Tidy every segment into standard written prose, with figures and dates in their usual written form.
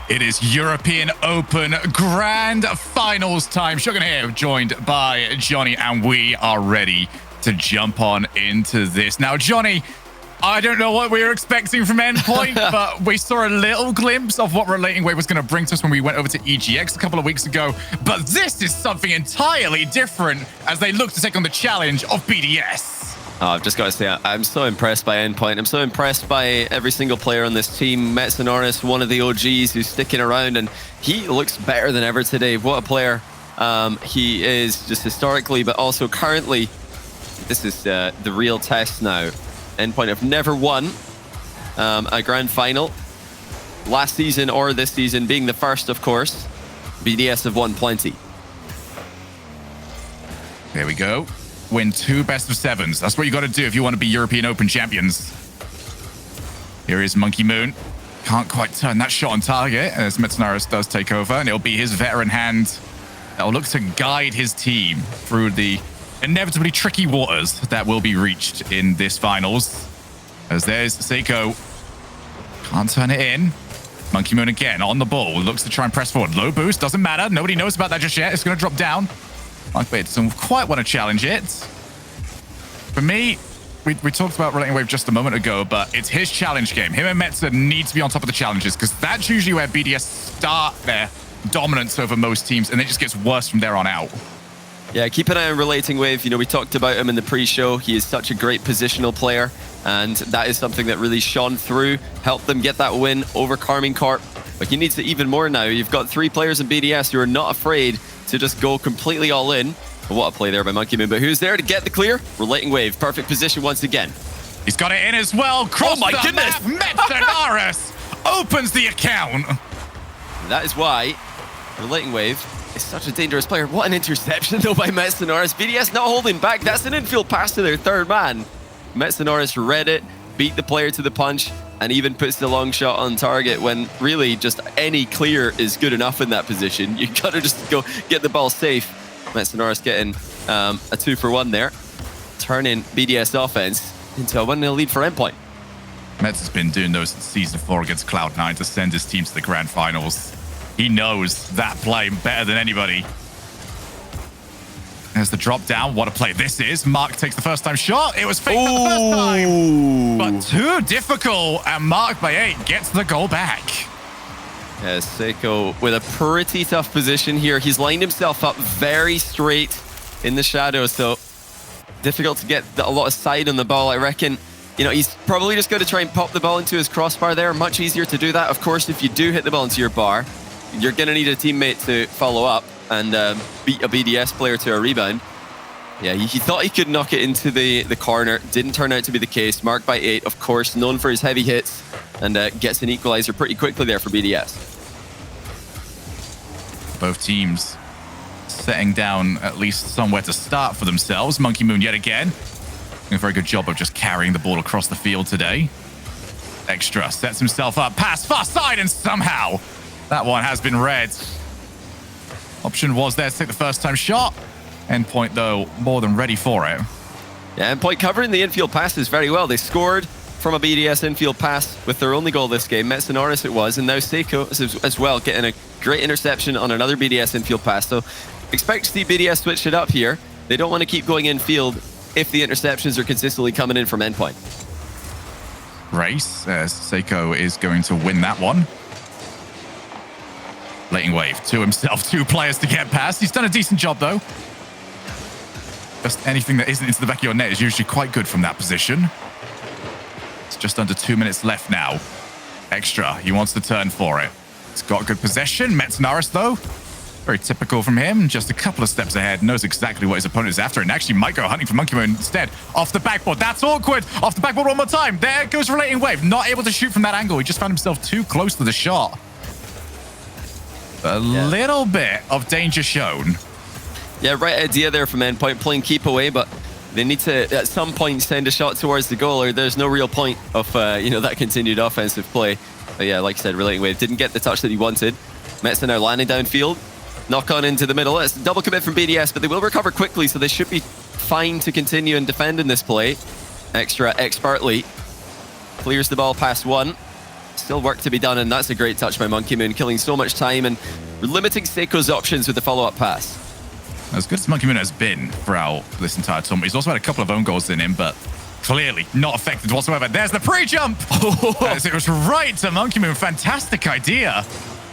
It is European Open Grand Finals time. Sugar here, joined by Johnny, and we are ready to jump on into this. Now, Johnny, I don't know what we were expecting from Endpoint, but we saw a little glimpse of what Relating Wave was going to bring to us when we went over to EGX a couple of weeks ago. But this is something entirely different as they look to take on the challenge of BDS. Oh, I've just got to say, I'm so impressed by Endpoint. I'm so impressed by every single player on this team. MATCH, one of the OGs who's sticking around, and he looks better than ever today. What a player he is, just historically, but also currently. This is the real test now. Endpoint have never won a grand final. Last season or this season being the first, of course. BDS have won plenty. There we go. Win 2 best of 7s. That's what you got to do if you want to be European Open champions. Here is Monkey Moon. Can't quite turn that shot on target as MATCH does take over, and it'll be his veteran hand that will look to guide his team through the inevitably tricky waters that will be reached in this finals. As there's Seiko. Can't turn it in. Monkey Moon again on the ball. Looks to try and press forward. Low boost. Doesn't matter. Nobody knows about that just yet. It's going to drop down. Mark doesn't quite want to challenge it. For me, we talked about Relating Wave just a moment ago, but it's his challenge game. Him and Metza need to be on top of the challenges because that's usually where BDS start their dominance over most teams, and it just gets worse from there on out. Yeah, keep an eye on Relating Wave. You know, we talked about him in the pre-show. He is such a great positional player, and that is something that really shone through, helped them get that win over Carmine Corp. But he needs it even more now. You've got 3 players in BDS who are not afraid to just go completely all in. What a play there by Monkey Moon, but who's there to get the clear? Relating Wave, perfect position once again. He's got it in as well. Cross oh my goodness! MATCH opens the account. That is why Relating Wave is such a dangerous player. What an interception though by MATCH. BDS not holding back. That's an infield pass to their third man. MATCH read it, beat the player to the punch, and even puts the long shot on target when really just any clear is good enough in that position. You gotta just go get the ball safe. MATCH getting a 2-for-1 there, turning BDS offense into a 1-0 lead for Endpoint. Metz has been doing those since Season 4 against Cloud9 to send his team to the grand finals. He knows that play better than anybody. There's the drop down. What a play this is. Mark takes the first time shot. It was fake for the first time, but too difficult. And Mark by 8 gets the goal back. Yeah, Seiko with a pretty tough position here. He's lined himself up very straight in the shadow, so difficult to get a lot of side on the ball, I reckon. You know, he's probably just going to try and pop the ball into his crossbar there. Much easier to do that. Of course, if you do hit the ball into your bar, you're going to need a teammate to follow up and beat a BDS player to a rebound. Yeah, he thought he could knock it into the corner. Didn't turn out to be the case. Marked by 8, of course, known for his heavy hits, and gets an equalizer pretty quickly there for BDS. Both teams setting down at least somewhere to start for themselves. Monkey Moon yet again. Doing a very good job of just carrying the ball across the field today. Extra sets himself up. Pass far side, and somehow that one has been read. Option was there to take the first time shot. Endpoint, though, more than ready for it. Yeah, Endpoint covering the infield passes very well. They scored from a BDS infield pass with their only goal this game. MATCH it was, and now Seiko as well, getting a great interception on another BDS infield pass. So expect to see BDS switch it up here. They don't want to keep going infield if the interceptions are consistently coming in from Endpoint. Race, Seiko is going to win that one. Relating Wave to himself, 2 players to get past. He's done a decent job, though. Just anything that isn't into the back of your net is usually quite good from that position. It's just under 2 minutes left now. Extra, he wants to turn for it. He's got good possession. MATCH, though, very typical from him. Just a couple of steps ahead, knows exactly what his opponent is after, and actually might go hunting for Monkey Moon instead. Off the backboard, that's awkward. Off the backboard one more time. There goes Relating Wave, not able to shoot from that angle. He just found himself too close to the shot. A little bit of danger shown. Yeah, right idea there from Endpoint, playing keep away, but they need to, at some point, send a shot towards the goal, or there's no real point of, that continued offensive play. But yeah, like I said, Relating Wave didn't get the touch that he wanted. Metza now landing downfield. Knock on into the middle. It's a double commit from BDS, but they will recover quickly, so they should be fine to continue and defend in this play. Extra expertly. Clears the ball past 1. Still work to be done, and that's a great touch by Monkey Moon, killing so much time and limiting Seiko's options with the follow-up pass. As good as Monkey Moon has been throughout this entire tournament, he's also had a couple of own goals in him, but clearly not affected whatsoever. There's the pre-jump! As it was right to Monkey Moon. Fantastic idea.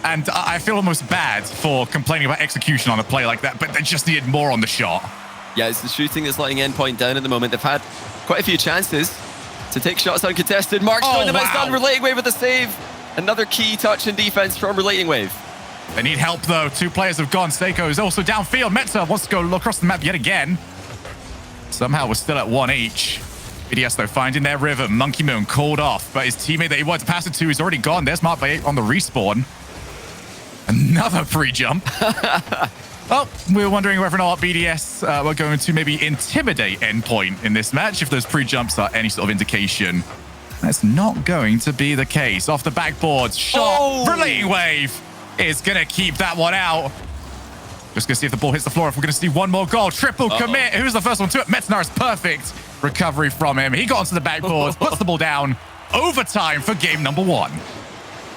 And I feel almost bad for complaining about execution on a play like that, but they just needed more on the shot. Yeah, it's the shooting that's letting Endpoint down at the moment. They've had quite a few chances to take shots uncontested. Mark's going to miss done. Relating Wave with a save. Another key touch in defense from Relating Wave. They need help, though. 2 players have gone. Seiko is also downfield. Metza wants to go across the map yet again. Somehow we're still at 1 each. BDS, though, finding their rhythm. Monkey Moon called off, but his teammate that he wanted to pass it to is already gone. There's Mark by 8 on the respawn. Another pre-jump. Well, we were wondering whether or not BDS were going to maybe intimidate Endpoint in this match, if those pre-jumps are any sort of indication. That's not going to be the case. Off the backboard, shot, Relating Wave is going to keep that one out. Just going to see if the ball hits the floor, if we're going to see one more goal. Triple commit. Who's the first one to it? Metznaris, perfect recovery from him. He got onto the backboard, puts the ball down. Overtime for game number 1.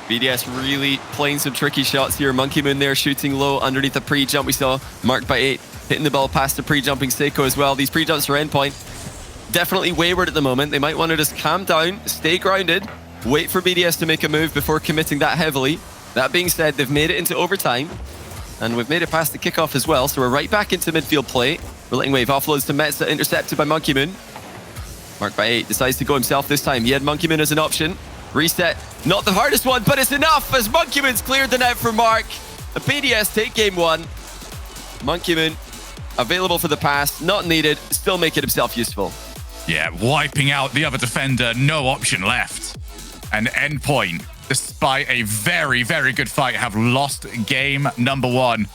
BDS really playing some tricky shots here. Monkey Moon there shooting low underneath the pre-jump. We saw Marked by 8 hitting the ball past the pre-jumping Seiko as well. These pre-jumps for Endpoint definitely wayward at the moment. They might want to just calm down, stay grounded, wait for BDS to make a move before committing that heavily. That being said, they've made it into overtime, and we've made it past the kickoff as well, so we're right back into midfield play. Relating Wave offloads to Metza, intercepted by Monkey Moon. Marked by 8 decides to go himself this time. He had Monkey Moon as an option. Reset, not the hardest one, but it's enough as Monkey Moon's cleared the net for Mark. The BDS take game 1. Monkey Moon available for the pass, not needed, still making himself useful. Yeah, wiping out the other defender, no option left. And Endpoint, despite a very, very good fight, have lost game number 1.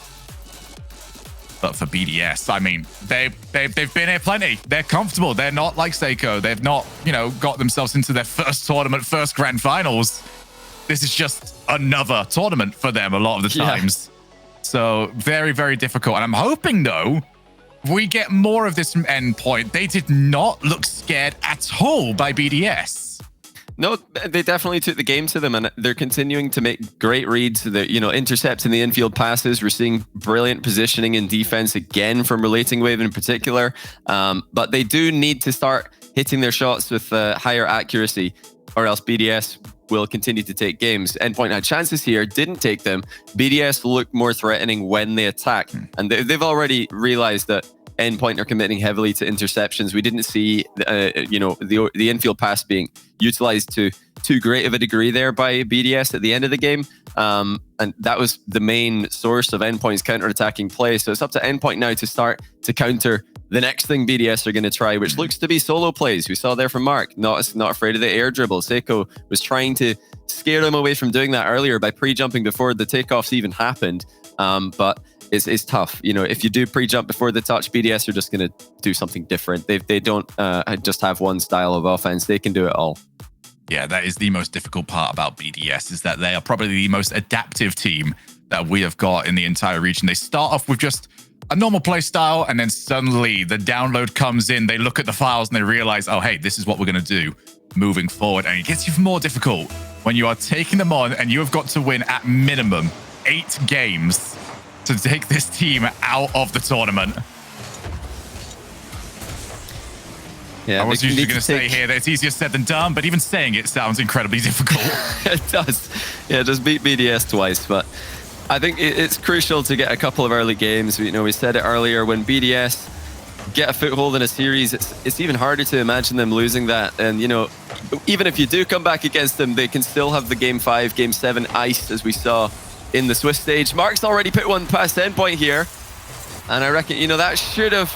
But for BDS, I mean, they've been here plenty. They're comfortable. They're not like Seiko. They've not, got themselves into their first tournament, first grand finals. This is just another tournament for them a lot of the times. So very, very difficult. And I'm hoping, though, we get more of this from Endpoint. They did not look scared at all by BDS. No, they definitely took the game to them, and they're continuing to make great reads. They're, intercepting the infield passes. We're seeing brilliant positioning in defense again from Relating Wave in particular. But they do need to start hitting their shots with higher accuracy, or else BDS will continue to take games. Endpoint had chances here, didn't take them. BDS looked more threatening when they attack, and they've already realized that Endpoint are committing heavily to interceptions. We didn't see, the infield pass being utilized to too great of a degree there by BDS at the end of the game. And that was the main source of Endpoint's counter-attacking play. So it's up to Endpoint now to start to counter the next thing BDS are going to try, which looks to be solo plays. We saw there from Mark, not afraid of the air dribble. Seiko was trying to scare him away from doing that earlier by pre-jumping before the takeoffs even happened. But it's tough. If you do pre-jump before the touch, BDS are just going to do something different. They don't just have one style of offense. They can do it all. Yeah, that is the most difficult part about BDS, is that they are probably the most adaptive team that we have got in the entire region. They start off with just a normal play style, and then suddenly the download comes in. They look at the files and they realize, oh, hey, this is what we're going to do moving forward. And it gets even more difficult when you are taking them on and you have got to win at minimum 8 games to take this team out of the tournament. Yeah, I was usually going to say here that it's easier said than done, but even saying it sounds incredibly difficult. It does. Yeah, just beat BDS twice, but I think it's crucial to get a couple of early games. We said it earlier, when BDS get a foothold in a series, it's even harder to imagine them losing that. And, even if you do come back against them, they can still have the Game 5, Game 7 iced, as we saw in the Swiss stage. Mark's already put one past Endpoint here, and I reckon, that should have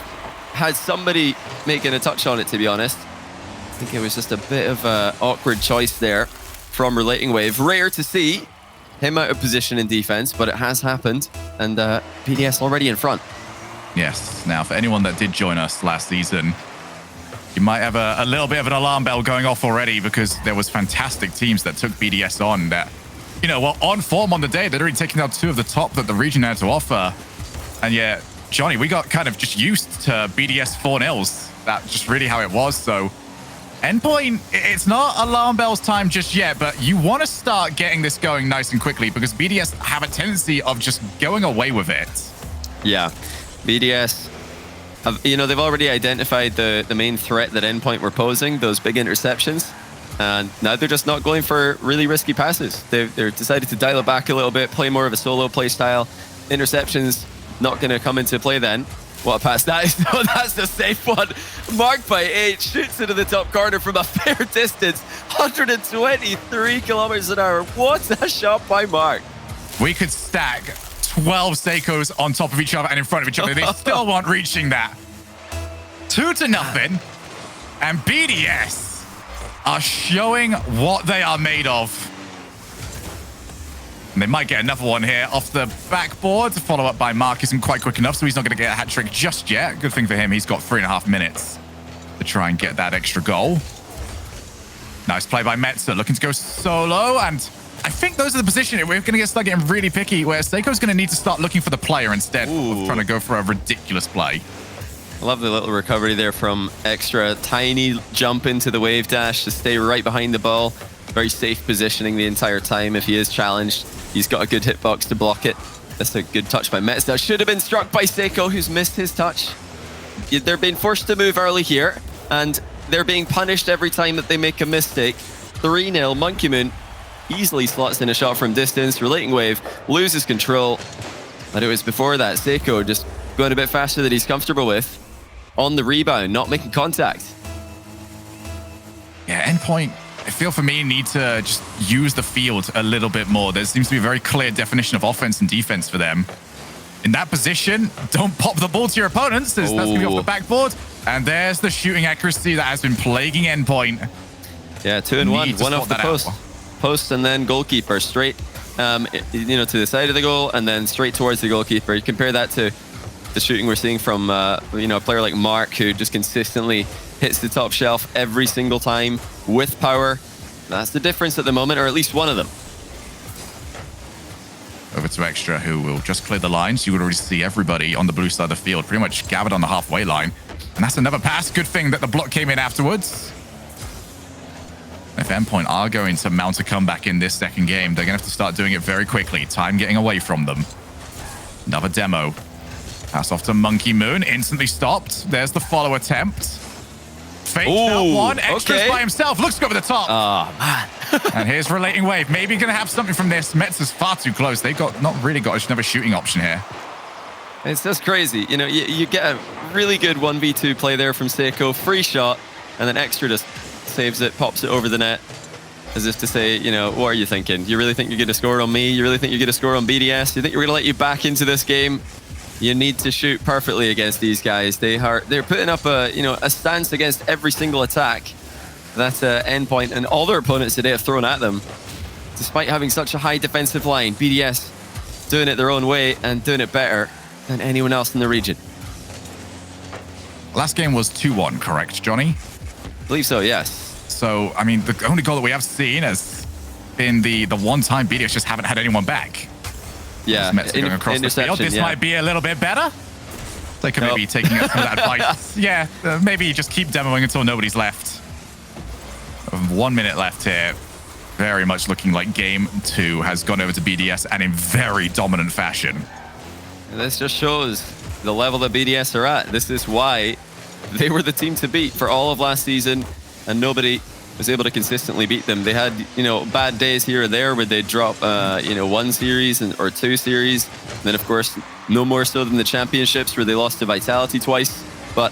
had somebody making a touch on it, to be honest. I think it was just a bit of an awkward choice there from Relating Wave. Rare to see him out of position in defense, but it has happened, and BDS already in front. Yes. Now, for anyone that did join us last season, you might have a little bit of an alarm bell going off already, because there was fantastic teams that took BDS on that, on form on the day. They'd already taken out 2 of the top that the region had to offer. And yeah, Johnny, we got kind of just used to BDS 4-0s. That's just really how it was. So Endpoint, it's not alarm bells time just yet, but you want to start getting this going nice and quickly because BDS have a tendency of just going away with it. Yeah, BDS, they've already identified the main threat that Endpoint were posing, those big interceptions. And now they're just not going for really risky passes. They're decided to dial it back a little bit, play more of a solo play style. Interceptions not going to come into play then. What a pass that is. No, that's the safe one. Marked by 8, shoots into the top corner from a fair distance. 123 kilometers an hour. What a shot by Mark. We could stack 12 Seikos on top of each other and in front of each other. They still weren't reaching that. 2-0. And BDS are showing what they are made of. And they might get another one here off the backboard. Follow up by Mark isn't quite quick enough, so he's not going to get a hat trick just yet. Good thing for him, he's got 3.5 minutes to try and get that extra goal. Nice play by Metza, looking to go solo. And I think those are the position. We're going to start getting really picky, where Seiko's going to need to start looking for the player instead of trying to go for a ridiculous play. I love the little recovery there from Extra. Tiny jump into the wave dash to stay right behind the ball. Very safe positioning the entire time. If he is challenged, he's got a good hitbox to block it. That's a good touch by Metza. Should have been struck by Seiko, who's missed his touch. They're being forced to move early here, and they're being punished every time that they make a mistake. 3-0, Monkey Moon easily slots in a shot from distance. Relating wave loses control. But it was before that, Seiko just going a bit faster than he's comfortable with. On the rebound, not making contact. Yeah, Endpoint, I feel for me, need to just use the field a little bit more. There seems to be a very clear definition of offense and defense for them. In that position, don't pop the ball to your opponents. That's going to be off the backboard. And there's the shooting accuracy that has been plaguing Endpoint. Yeah, 2-1. One off the post. Post and then goalkeeper. Straight to the side of the goal and then straight towards the goalkeeper. You compare that to the shooting we're seeing from a player like Mark, who just consistently hits the top shelf every single time with power. That's the difference at the moment, or at least one of them. Over to Extra, who will just clear the lines. You would already see everybody on the blue side of the field pretty much gathered on the halfway line. And that's another pass. Good thing that the block came in afterwards. If Endpoint are going to mount a comeback in this second game, they're going to have to start doing it very quickly. Time getting away from them. Another demo. Pass off to Monkey Moon. Instantly stopped. There's the follow attempt. Faked that one. Extra's by himself. Looks to go over the top. Oh, man. And here's Relating Wave. Maybe going to have something from this. Metz far too close. They've not really got another shooting option here. It's just crazy. You get a really good 1v2 play there from Seiko. Free shot. And then Extra just saves it, pops it over the net. As if to say, what are you thinking? You really think you're going to score on me? You really think you're going to score on BDS? You think we're going to let you back into this game? You need to shoot perfectly against theyese guys. They're putting up a stance against every single attack that Endpoint and all their opponents today have thrown at them. Despite having such a high defensive line, BDS doing it their own way and doing it better than anyone else in the region. Last game was 2-1, correct, Johnny? I believe so, yes. So, I mean, the only goal that we have seen has been the one time BDS just haven't had anyone back. Yeah, going across the field. This might be a little bit better. They could maybe be taking up some of that advice. Yeah, maybe just keep demoing until nobody's left. 1 minute left here. Very much looking like game 2 has gone over to BDS and in very dominant fashion. And this just shows the level that BDS are at. This is why they were the team to beat for all of last season, and nobody was able to consistently beat them. They had, bad days here or there where they drop, one series or 2 series. And then, of course, no more so than the championships where they lost to Vitality twice. But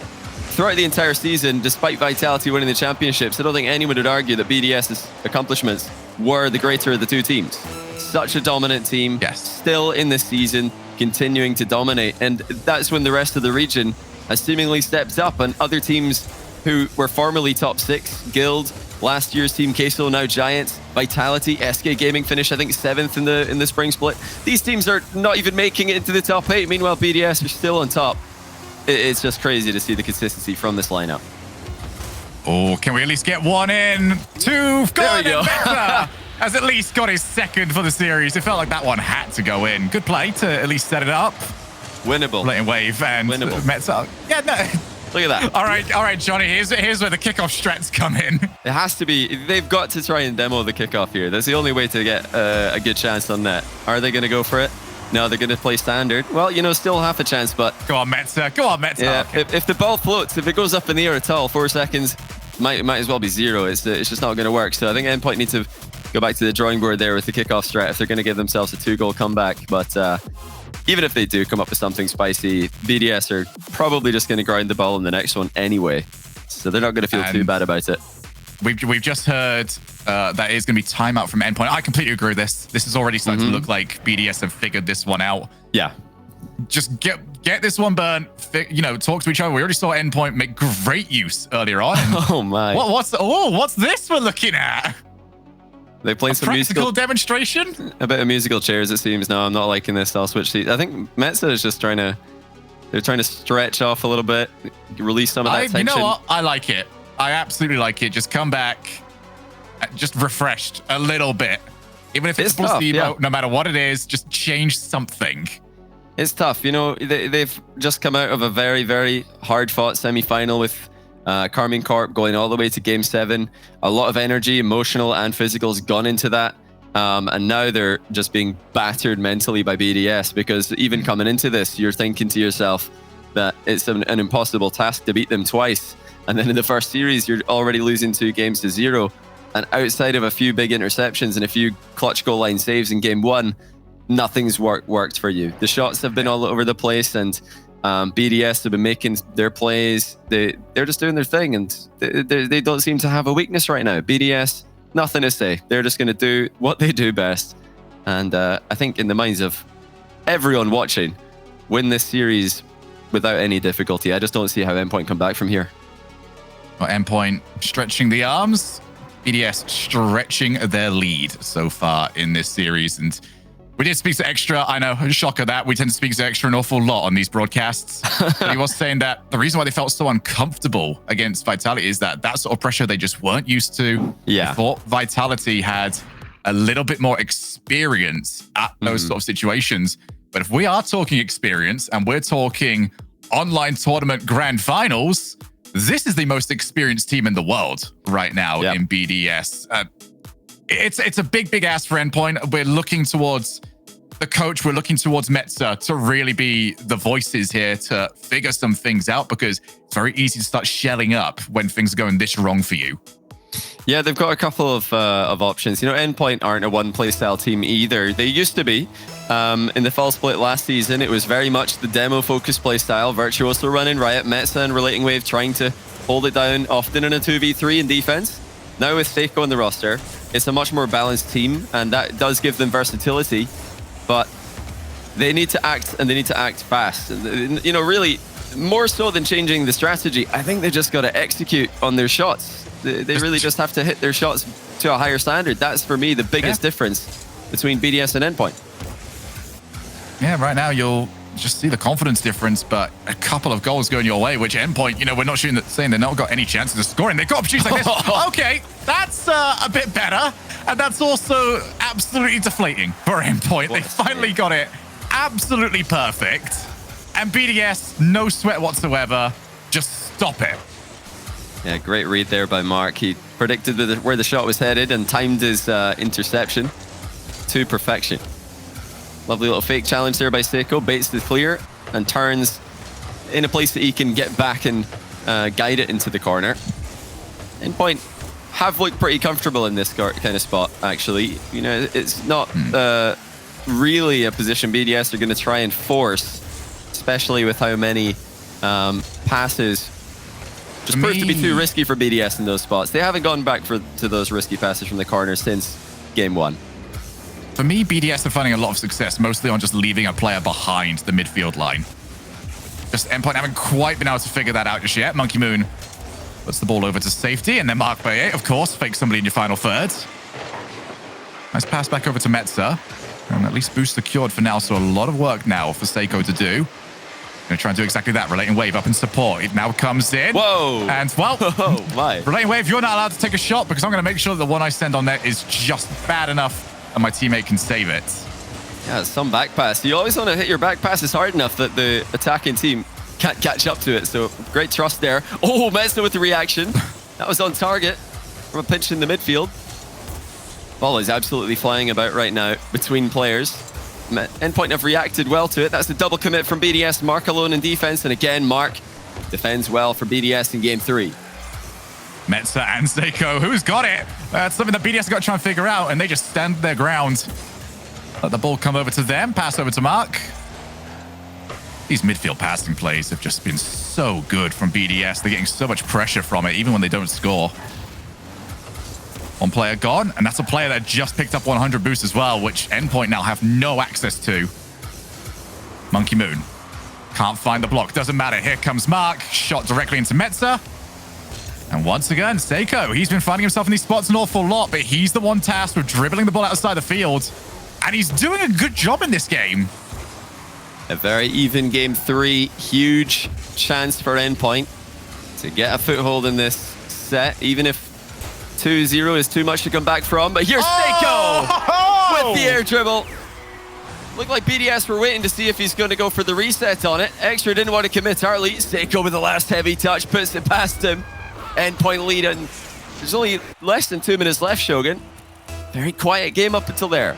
throughout the entire season, despite Vitality winning the championships, I don't think anyone would argue that BDS's accomplishments were the greater of the 2 teams. Such a dominant team, still in this season, continuing to dominate. And that's when the rest of the region has seemingly stepped up, and other teams who were formerly top 6, Guild, last year's Team Queso, now Giants, Vitality, SK Gaming finished, I think, 7th in the spring split. These teams are not even making it into the top 8. Meanwhile, BDS are still on top. It's just crazy to see the consistency from this lineup. Oh, can we at least get one in? 2. There we go. Has at least got his second for the series. It felt like that one had to go in. Good play to at least set it up. Winnable. Letting Wave and Winnable. Metza. Yeah, no. Look at that. All right, Johnny. Here's where the kickoff strats come in. It has to be. They've got to try and demo the kickoff here. That's the only way to get a good chance on that. Are they going to go for it? No, they're going to play standard. Well, you know, still half a chance, but... Go on, Metza. Go on, Metza. Yeah, Okay. if the ball floats, if it goes up in the air at all, 4 seconds, might as well be 0. It's just not going to work. So I think Endpoint need to go back to the drawing board there with the kickoff strat if they're going to give themselves a 2-goal comeback. But even if they do come up with something spicy, BDS are probably just going to grind the ball in the next one anyway. So they're not going to feel too bad about it. We've just heard that is going to be timeout from Endpoint. I completely agree with this. This is already starting to look like BDS have figured this one out. Yeah. Just get this one burnt. You know, talk to each other. We already saw Endpoint make great use earlier on. Oh my! What's this we're looking at? They playing some musical demonstration. A bit of musical chairs, it seems. No, I'm not liking this. I'll switch seats. I think Metza is just trying to. They're trying to stretch off a little bit, release some of that tension. You know what? I like it. I absolutely like it. Just come back, just refreshed a little bit. Even if it's placebo, no matter what it is, just change something. It's tough. You know, they've just come out of a very, very hard-fought semi-final with Carmine Corp going all the way to Game 7. A lot of energy, emotional and physical, has gone into that. And now they're just being battered mentally by BDS, because even coming into this, you're thinking to yourself that it's an impossible task to beat them twice. And then in the first series, you're already losing 2 games to 0. And outside of a few big interceptions and a few clutch goal line saves in Game 1, nothing's worked for you. The shots have been all over the place, and BDS have been making their plays. They're just doing their thing, and they don't seem to have a weakness right now. BDS, nothing to say. They're just going to do what they do best. And I think in the minds of everyone watching, win this series without any difficulty. I just don't see how Endpoint come back from here. Well, Endpoint stretching the arms, BDS stretching their lead so far in this series. And we did speak to Extra. I know, shocker that. We tend to speak to Extra an awful lot on these broadcasts. But he was saying that the reason why they felt so uncomfortable against Vitality is that sort of pressure they just weren't used to. Yeah. They thought Vitality had a little bit more experience at those sort of situations. But if we are talking experience and we're talking online tournament grand finals, this is the most experienced team in the world right now in BDS. It's a big ask for Endpoint. We're looking towards the coach. We're looking towards Metza to really be the voices here to figure some things out, because it's very easy to start shelling up when things are going this wrong for you. Yeah, they've got a couple of options. You know, Endpoint aren't a one-play style team either. They used to be. In the fall split last season, it was very much the demo-focused play style. Virtuoso running Riot, Metza and Relating Wave trying to hold it down, often in a 2v3 in defense. Now with Seiko on the roster, it's a much more balanced team, and that does give them versatility. But they need to act, and they need to act fast. And, you know, really, more so than changing the strategy, I think they just got to execute on their shots. They really just have to hit their shots to a higher standard. That's, for me, the biggest difference between BDS and Endpoint. Yeah, right now you'll just see the confidence difference, but a couple of goals going your way, which Endpoint, you know, we're not saying they've not got any chances of scoring. They've got opportunities like this. Okay, that's a bit better. And that's also absolutely deflating for Endpoint. They finally got it absolutely perfect. And BDS, no sweat whatsoever. Just stop it. Yeah, great read there by Mark. He predicted where the shot was headed and timed his interception to perfection. Lovely little fake challenge there by Seiko. Baits the clear and turns in a place that he can get back and guide it into the corner. Endpoint have looked pretty comfortable in this kind of spot, actually. You know, it's not really a position BDS are going to try and force, especially with how many passes just proved to be too risky for BDS in those spots. They haven't gone back to those risky passes from the corner since Game 1. For me, BDS are finding a lot of success, mostly on just leaving a player behind the midfield line. Just Endpoint haven't quite been able to figure that out just yet. Monkey Moon puts the ball over to safety, and then Mark Baye, of course, fakes somebody in your final third. Nice pass back over to Metza. And at least boost secured for now, so a lot of work now for Seiko to do. Going to try and do exactly that. Relating Wave up in support. It now comes in. Whoa! And, well, oh, my. Relating Wave, you're not allowed to take a shot, because I'm going to make sure that the one I send on net is just bad enough and my teammate can save it. Yeah, some back pass. You always want to hit your back passes hard enough that the attacking team can't catch up to it. So great trust there. Oh, Metsna with the reaction. That was on target from a pinch in the midfield. Ball is absolutely flying about right now between players. Endpoint have reacted well to it. That's the double commit from BDS. Mark alone in defense. And again, Mark defends well for BDS in game 3. Metsna and Seiko, who's got it? That's something that BDS got to try and figure out, and they just stand their ground. Let the ball come over to them, pass over to Mark. These midfield passing plays have just been so good from BDS. They're getting so much pressure from it, even when they don't score. One player gone, and that's a player that just picked up 100 boost as well, which Endpoint now have no access to. Monkey Moon can't find the block. Doesn't matter. Here comes Mark. Shot directly into Metsna. And once again, Seiko, he's been finding himself in these spots an awful lot, but he's the one tasked with dribbling the ball outside the field. And he's doing a good job in this game. A very even game 3. Huge chance for Endpoint to get a foothold in this set, even if 2-0 is too much to come back from. But here's Seiko with the air dribble. Looked like BDS were waiting to see if he's going to go for the reset on it. Extra didn't want to commit early. Seiko with the last heavy touch, puts it past him. Endpoint lead, and there's only less than 2 minutes left, Shogun. Very quiet game up until there.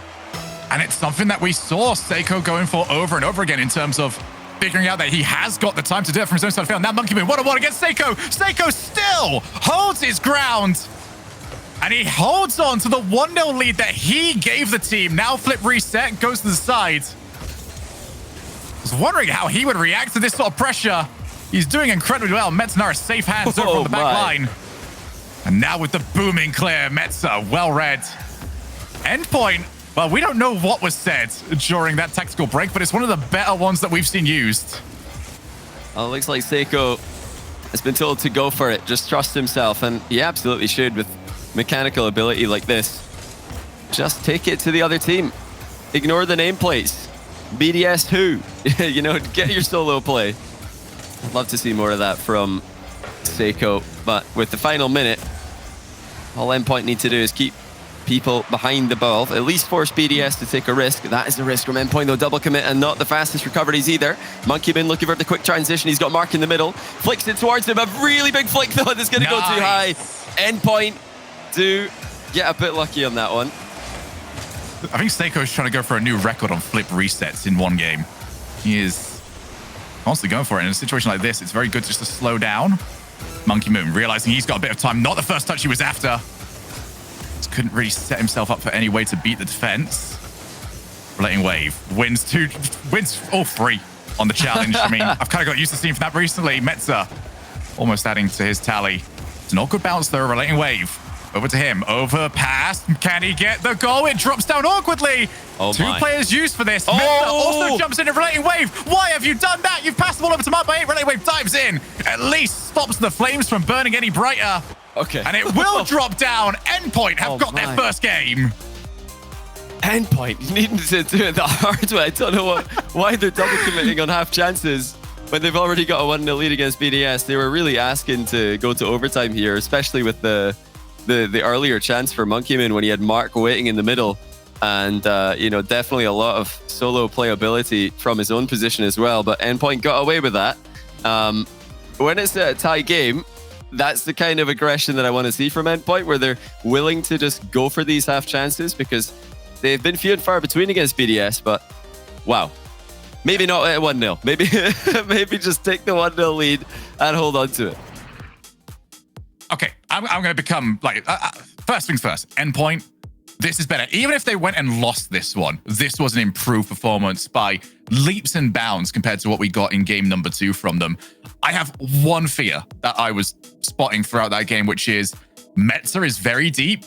And it's something that we saw Seiko going for over and over again in terms of figuring out that he has got the time to do it from his own side of the field. Now Monkey Moon, 1-on-1 against Seiko. Seiko still holds his ground. And he holds on to the 1-0 lead that he gave the team. Now flip reset, goes to the side. I was wondering how he would react to this sort of pressure. He's doing incredibly well. Metsna safe hands over on the back line. And now with the booming clear, Metsna well read. Endpoint, well, we don't know what was said during that tactical break, but it's one of the better ones that we've seen used. Well, it looks like Seiko has been told to go for it. Just trust himself, and he absolutely should with mechanical ability like this. Just take it to the other team. Ignore the nameplates. BDS who? You know, get your solo play. I'd love to see more of that from Seiko, but with the final minute, all Endpoint need to do is keep people behind the ball, at least force BDS to take a risk. That is the risk from Endpoint, though. Double commit and not the fastest recoveries either. Monkey Moon looking for the quick transition. He's got Mark in the middle. Flicks it towards him. A really big flick, though. That's going to go too high. Endpoint do get a bit lucky on that one. I think Seiko's trying to go for a new record on flip resets in one game. He is constantly going for it. In a situation like this, it's very good just to slow down. Monkey Moon realizing he's got a bit of time. Not the first touch he was after. Just couldn't really set himself up for any way to beat the defense. Relating Wave wins all 3 on the challenge. I mean, I've kind of got used to seeing that recently. Metsna almost adding to his tally. It's not good bounce though. Relating Wave. Over to him. Overpass. Can he get the goal? It drops down awkwardly. Oh, 2 players used for this. Metsna also jumps in a Relating Wave. Why have you done that? You've passed the ball over to Mark by 8. Relating Wave dives in. At least stops the flames from burning any brighter. Okay. And it will drop down. Endpoint have got their first game. Endpoint needing to do it the hard way. I don't know why they're double committing on half chances when they've already got a 1-0 lead against BDS. They were really asking to go to overtime here, especially with the earlier chance for Monkey Moon when he had Mark waiting in the middle. And, you know, definitely a lot of solo playability from his own position as well. But Endpoint got away with that. When it's a tie game, that's the kind of aggression that I want to see from Endpoint, where they're willing to just go for these half chances, because they've been few and far between against BDS. But, wow. Maybe not at 1-0. Maybe just take the 1-0 lead and hold on to it. Okay, I'm going to become, like, first things first, Endpoint, this is better. Even if they went and lost this one, this was an improved performance by leaps and bounds compared to what we got in game number 2 from them. I have one fear that I was spotting throughout that game, which is Metsna is very deep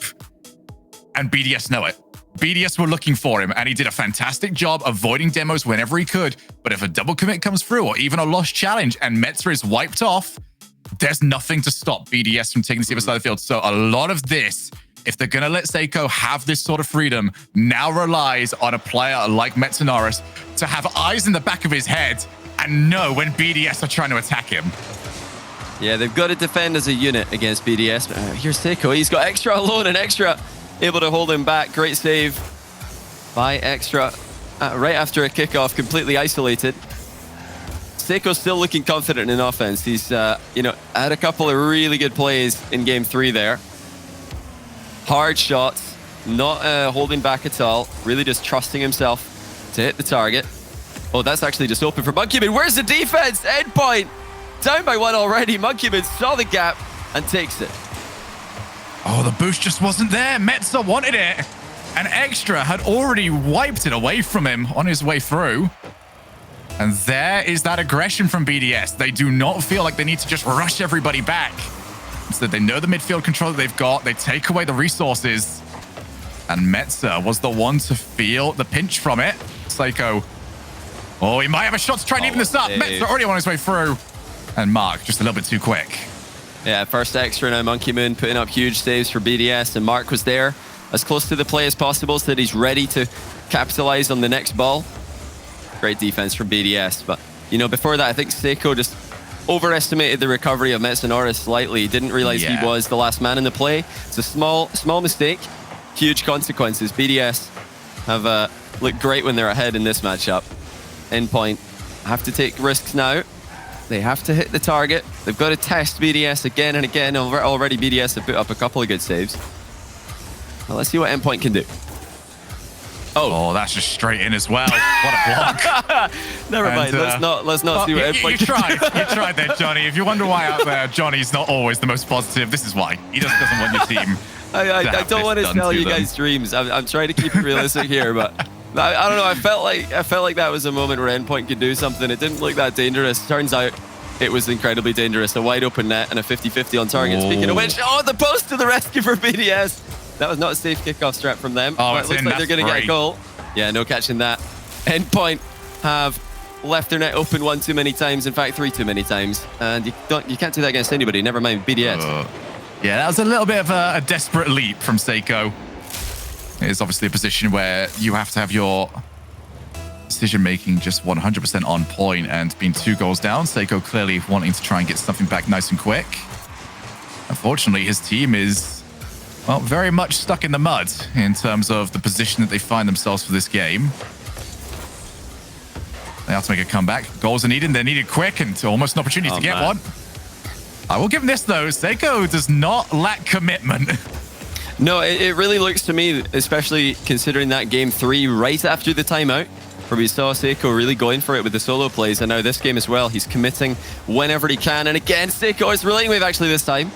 and BDS know it. BDS were looking for him, and he did a fantastic job avoiding demos whenever he could. But if a double commit comes through, or even a lost challenge, and Metsna is wiped off, there's nothing to stop BDS from taking the other side of the field. So a lot of this, if they're going to let Seiko have this sort of freedom, now relies on a player like Metsna to have eyes in the back of his head and know when BDS are trying to attack him. Yeah, they've got to defend as a unit against BDS. Here's Seiko. He's got Extra alone, and Extra able to hold him back. Great save by Extra right after a kickoff, completely isolated. Seiko's still looking confident in offense. He's, you know, had a couple of really good plays in game 3 there. Hard shots, not holding back at all. Really just trusting himself to hit the target. Oh, that's actually just open for Monkeyman. Where's the defense? Endpoint down by 1 already. Monkeyman saw the gap and takes it. Oh, the boost just wasn't there. Metza wanted it. And Extra had already wiped it away from him on his way through. And there is that aggression from BDS. They do not feel like they need to just rush everybody back. Instead, they know the midfield control that they've got. They take away the resources. And Metza was the one to feel the pinch from it. Seiko. Oh, he might have a shot to try and even this up. Metza already on his way through. And Mark just a little bit too quick. Yeah, first Extra now. Monkeyman putting up huge saves for BDS. And Mark was there as close to the play as possible so that he's ready to capitalize on the next ball. Great defense from BDS. But, you know, before that, I think Seiko just overestimated the recovery of Metsunora slightly. He didn't realize he was the last man in the play. It's a small mistake. Huge consequences. BDS have looked great when they're ahead in this matchup. Endpoint have to take risks now. They have to hit the target. They've got to test BDS again and again. Already BDS have put up a couple of good saves. Well, let's see what Endpoint can do. Oh, that's just straight in as well. What a block. Never mind. Let's not see what Endpoint can do. You tried there, Johnny. If you wonder why out there, Johnny's not always the most positive, this is why. He just doesn't want your team. I don't want to tell you guys dreams. I'm trying to keep it realistic here, but I don't know. I felt like that was a moment where Endpoint could do something. It didn't look that dangerous. Turns out it was incredibly dangerous. A wide open net and a 50-50 on target. Speaking of which, the post to the rescue for BDS. That was not a safe kickoff strat from them. Oh, it looks like they're going to get a goal. Yeah, no catching that. Endpoint have left their net open 1 too many times. In fact, 3 too many times. And you can't do that against anybody. Never mind BDS. Yeah, that was a little bit of a desperate leap from Seiko. It is obviously a position where you have to have your decision-making just 100% on point, and being 2 goals down, Seiko clearly wanting to try and get something back nice and quick. Unfortunately, his team is, well, very much stuck in the mud in terms of the position that they find themselves for this game. They have to make a comeback. Goals are needed. They're needed quick, and almost an opportunity to get one. I will give him this, though. Seiko does not lack commitment. No, it really looks to me, especially considering that game 3 right after the timeout, where we saw Seiko really going for it with the solo plays, and now this game as well. He's committing whenever he can. And again, Seiko is relating wave actually this time.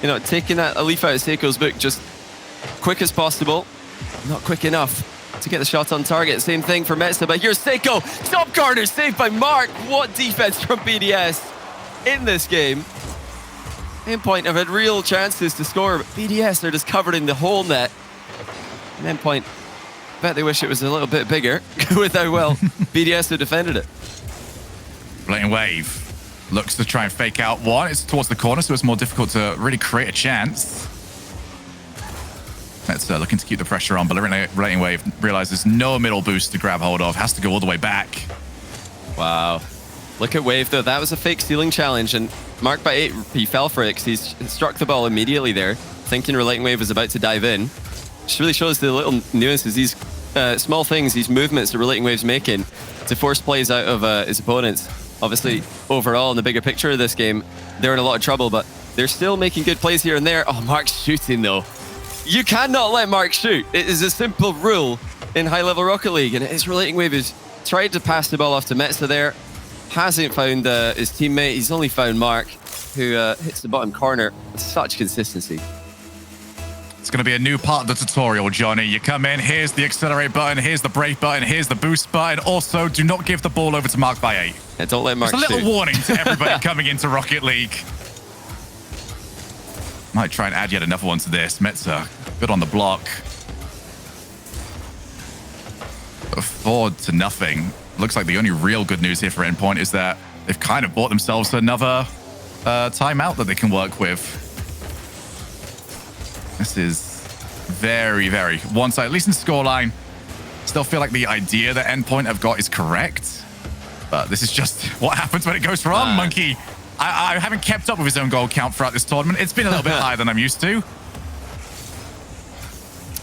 You know, taking a leaf out of Seiko's book just quick as possible. Not quick enough to get the shot on target. Same thing for Metza, but here's Seiko. Top corner saved by Mark. What defense from BDS in this game. Endpoint have had real chances to score, but BDS are just covered in the whole net. And Endpoint, bet they wish it was a little bit bigger with how well BDS have defended it. Blatant wave. Looks to try and fake out one. It's towards the corner, so it's more difficult to really create a chance. That's looking to keep the pressure on, but Relating Wave realizes no middle boost to grab hold of. Has to go all the way back. Wow. Look at Wave, though. That was a fake stealing challenge, and marked by 8, he fell for it because he's struck the ball immediately there, thinking Relating Wave was about to dive in. Which really shows the little nuances, these small things, these movements that Relating Wave's making to force plays out of his opponents. Obviously, overall, in the bigger picture of this game, they're in a lot of trouble, but they're still making good plays here and there. Oh, Mark's shooting, though. You cannot let Mark shoot. It is a simple rule in high-level Rocket League, and his Relating Wave has tried to pass the ball off to Metza there. Hasn't found his teammate. He's only found Mark, who hits the bottom corner with such consistency. It's going to be a new part of the tutorial, Johnny. You come in, here's the accelerate button, here's the brake button, here's the boost button. Also, do not give the ball over to Mark by 8. Yeah, don't let Mark shoot. It's a little warning to everybody coming into Rocket League. Might try and add yet another one to this. Metza, good on the block. 4-0. Looks like the only real good news here for Endpoint is that they've kind of bought themselves another timeout that they can work with. This is very, very one-sided, at least in scoreline. Still feel like the idea that Endpoint have got is correct, but this is just what happens when it goes wrong. Monkey, I haven't kept up with his own goal count throughout this tournament. It's been a little bit higher than I'm used to.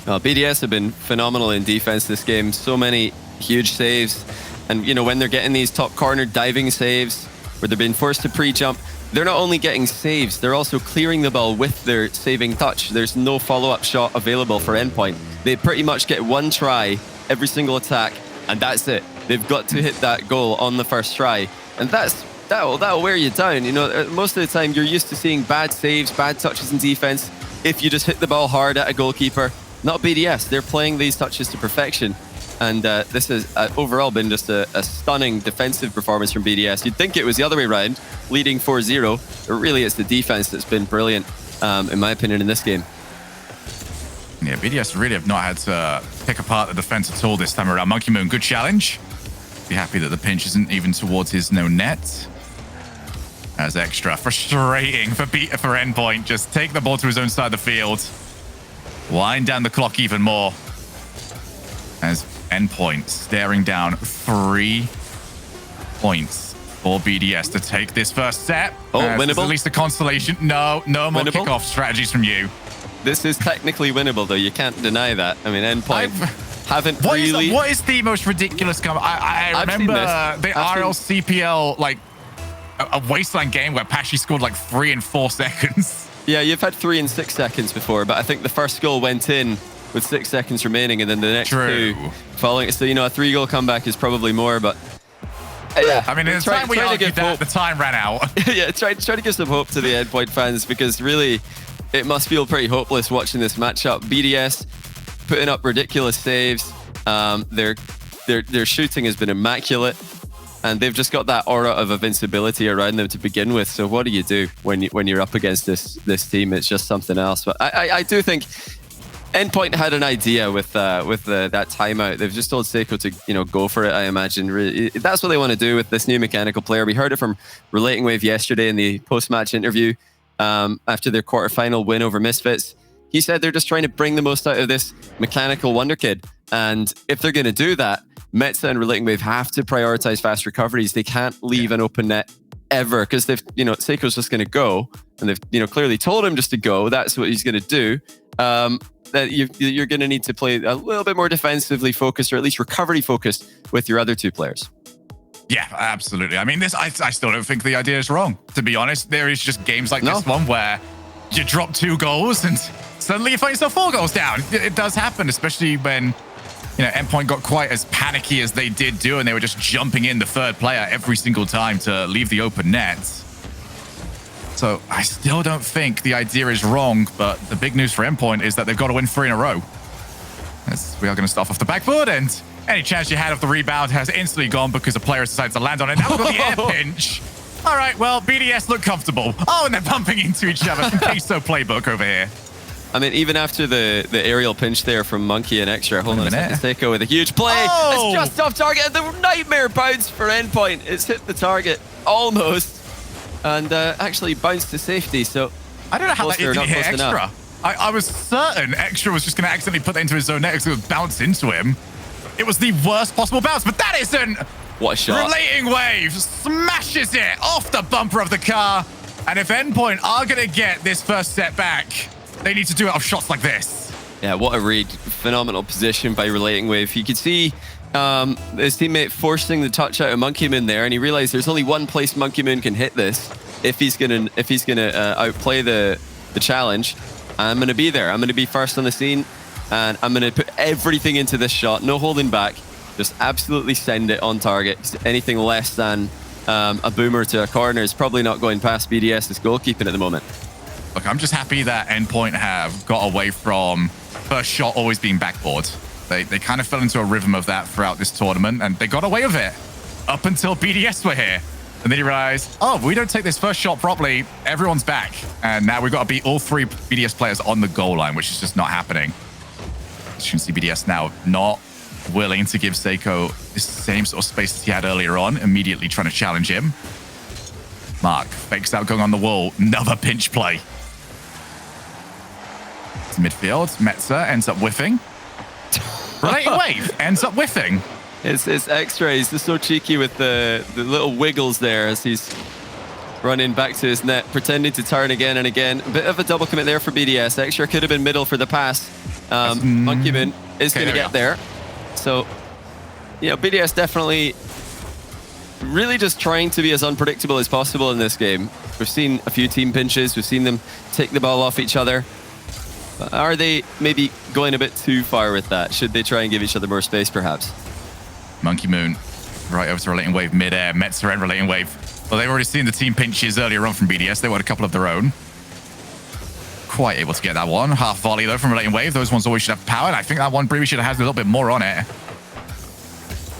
Well, BDS have been phenomenal in defense this game. So many huge saves. And, you know, when they're getting these top corner diving saves, where they're being forced to pre-jump, they're not only getting saves, they're also clearing the ball with their saving touch. There's no follow-up shot available for Endpoint. They pretty much get one try every single attack, and that's it. They've got to hit that goal on the first try. And that'll wear you down. You know, most of the time you're used to seeing bad saves, bad touches in defense if you just hit the ball hard at a goalkeeper. Not BDS. They're playing these touches to perfection. And this has overall been just a stunning defensive performance from BDS. You'd think it was the other way around, leading 4-0, but really it's the defense that's been brilliant, in my opinion, in this game. Yeah, BDS really have not had to pick apart the defense at all this time around. Monkey Moon, good challenge. Be happy that the pinch isn't even towards his no net. As extra frustrating for Endpoint. Just take the ball to his own side of the field. Wind down the clock even more. As Endpoint staring down 3 points for BDS to take this first set. Oh, winnable. At least a consolation. No more Winnable? kickoff strategies from you. This is technically winnable, though. You can't deny that. I mean, Endpoint haven't really... What is the most ridiculous comment? I remember the RLCPL, like, a wasteland game where Pashi scored like 3 in 4 seconds. Yeah, you've had 3 in 6 seconds before, but I think the first goal went in with 6 seconds remaining, and then the next 2 following. So, you know, a 3-goal comeback is probably more, but... yeah, I mean, in the time we argued that, the time ran out. Yeah, try to give some hope to the Endpoint fans, because really, it must feel pretty hopeless watching this matchup. BDS putting up ridiculous saves. Their shooting has been immaculate, and they've just got that aura of invincibility around them to begin with. So what do you do when you're up against this team? It's just something else. But I do think Endpoint had an idea with that timeout. They've just told Seiko to, you know, go for it. I imagine really, that's what they want to do with this new mechanical player. We heard it from Relating Wave yesterday in the post-match interview after their quarterfinal win over Misfits. He said they're just trying to bring the most out of this mechanical wonder kid. And if they're going to do that, Metza and Relating Wave have to prioritize fast recoveries. They can't leave an open net ever, because they've, you know, Seiko's just going to go, and they've, you know, clearly told him just to go. That's what he's going to do. That you're going to need to play a little bit more defensively focused, or at least recovery focused, with your other 2 players. Yeah, absolutely. I mean, I still don't think the idea is wrong, to be honest. There is just games like this one where you drop 2 goals and suddenly you find yourself 4 goals down. It does happen, especially when, you know, Endpoint got quite as panicky as they did do, and they were just jumping in the 3rd player every single time to leave the open net. So I still don't think the idea is wrong, but the big news for Endpoint is that they've got to win 3 in a row. As we are going to start off the backboard, and any chance you had of the rebound has instantly gone because the player decides to land on it. Now we've got the air pinch. All right, well, BDS look comfortable. Oh, and they're bumping into each other. Peso playbook over here. I mean, even after the aerial pinch there from Monkey and Extra, hold on a second, Seiko with a huge play. Oh! It's just off target, and the nightmare bounce for Endpoint. It's hit the target almost, and actually bounced to safety. So I don't know how that didn't hit Extra. I was certain Extra was just going to accidentally put that into his own net because it would bounce into him. It was the worst possible bounce, but that isn't. What a shot. Relating Wave smashes it off the bumper of the car. And if Endpoint are going to get this first set back, they need to do it off shots like this. Yeah, what a read. Phenomenal position by Relating Wave. You could see his teammate forcing the touch out of Monkey Moon there, and he realized there's only one place Monkey Moon can hit this if he's gonna outplay the challenge. I'm gonna be there. I'm gonna be first on the scene, and I'm gonna put everything into this shot. No holding back. Just absolutely send it on target. Anything less than a boomer to a corner is probably not going past BDS's goalkeeping at the moment. Look, I'm just happy that Endpoint have got away from first shot always being backboard. They kind of fell into a rhythm of that throughout this tournament, and they got away with it up until BDS were here. And then you realize, oh, if we don't take this first shot properly, everyone's back. And now we've got to beat all 3 BDS players on the goal line, which is just not happening. As you can see, BDS now not willing to give Seiko the same sort of space as he had earlier on, immediately trying to challenge him. Mark fakes out going on the wall. Another pinch play. To midfield, Metza ends up whiffing. Relating Wave ends up whiffing. It's Extra. He's just so cheeky with the little wiggles there as he's running back to his net, pretending to turn again and again. A bit of a double commit there for BDS. Extra could have been middle for the pass. Monkey Moon is going to get there. So you know, BDS definitely really just trying to be as unpredictable as possible in this game. We've seen a few team pinches. We've seen them take the ball off each other. But are they maybe going a bit too far with that? Should they try and give each other more space, perhaps? Monkey Moon right over to Relating Wave mid-air. Metza and Relating Wave. Well, they've already seen the team pinches earlier on from BDS. They want a couple of their own. Quite able to get that one. Half volley, though, from Relating Wave. Those ones always should have power. And I think that one Brewy should have had a little bit more on it.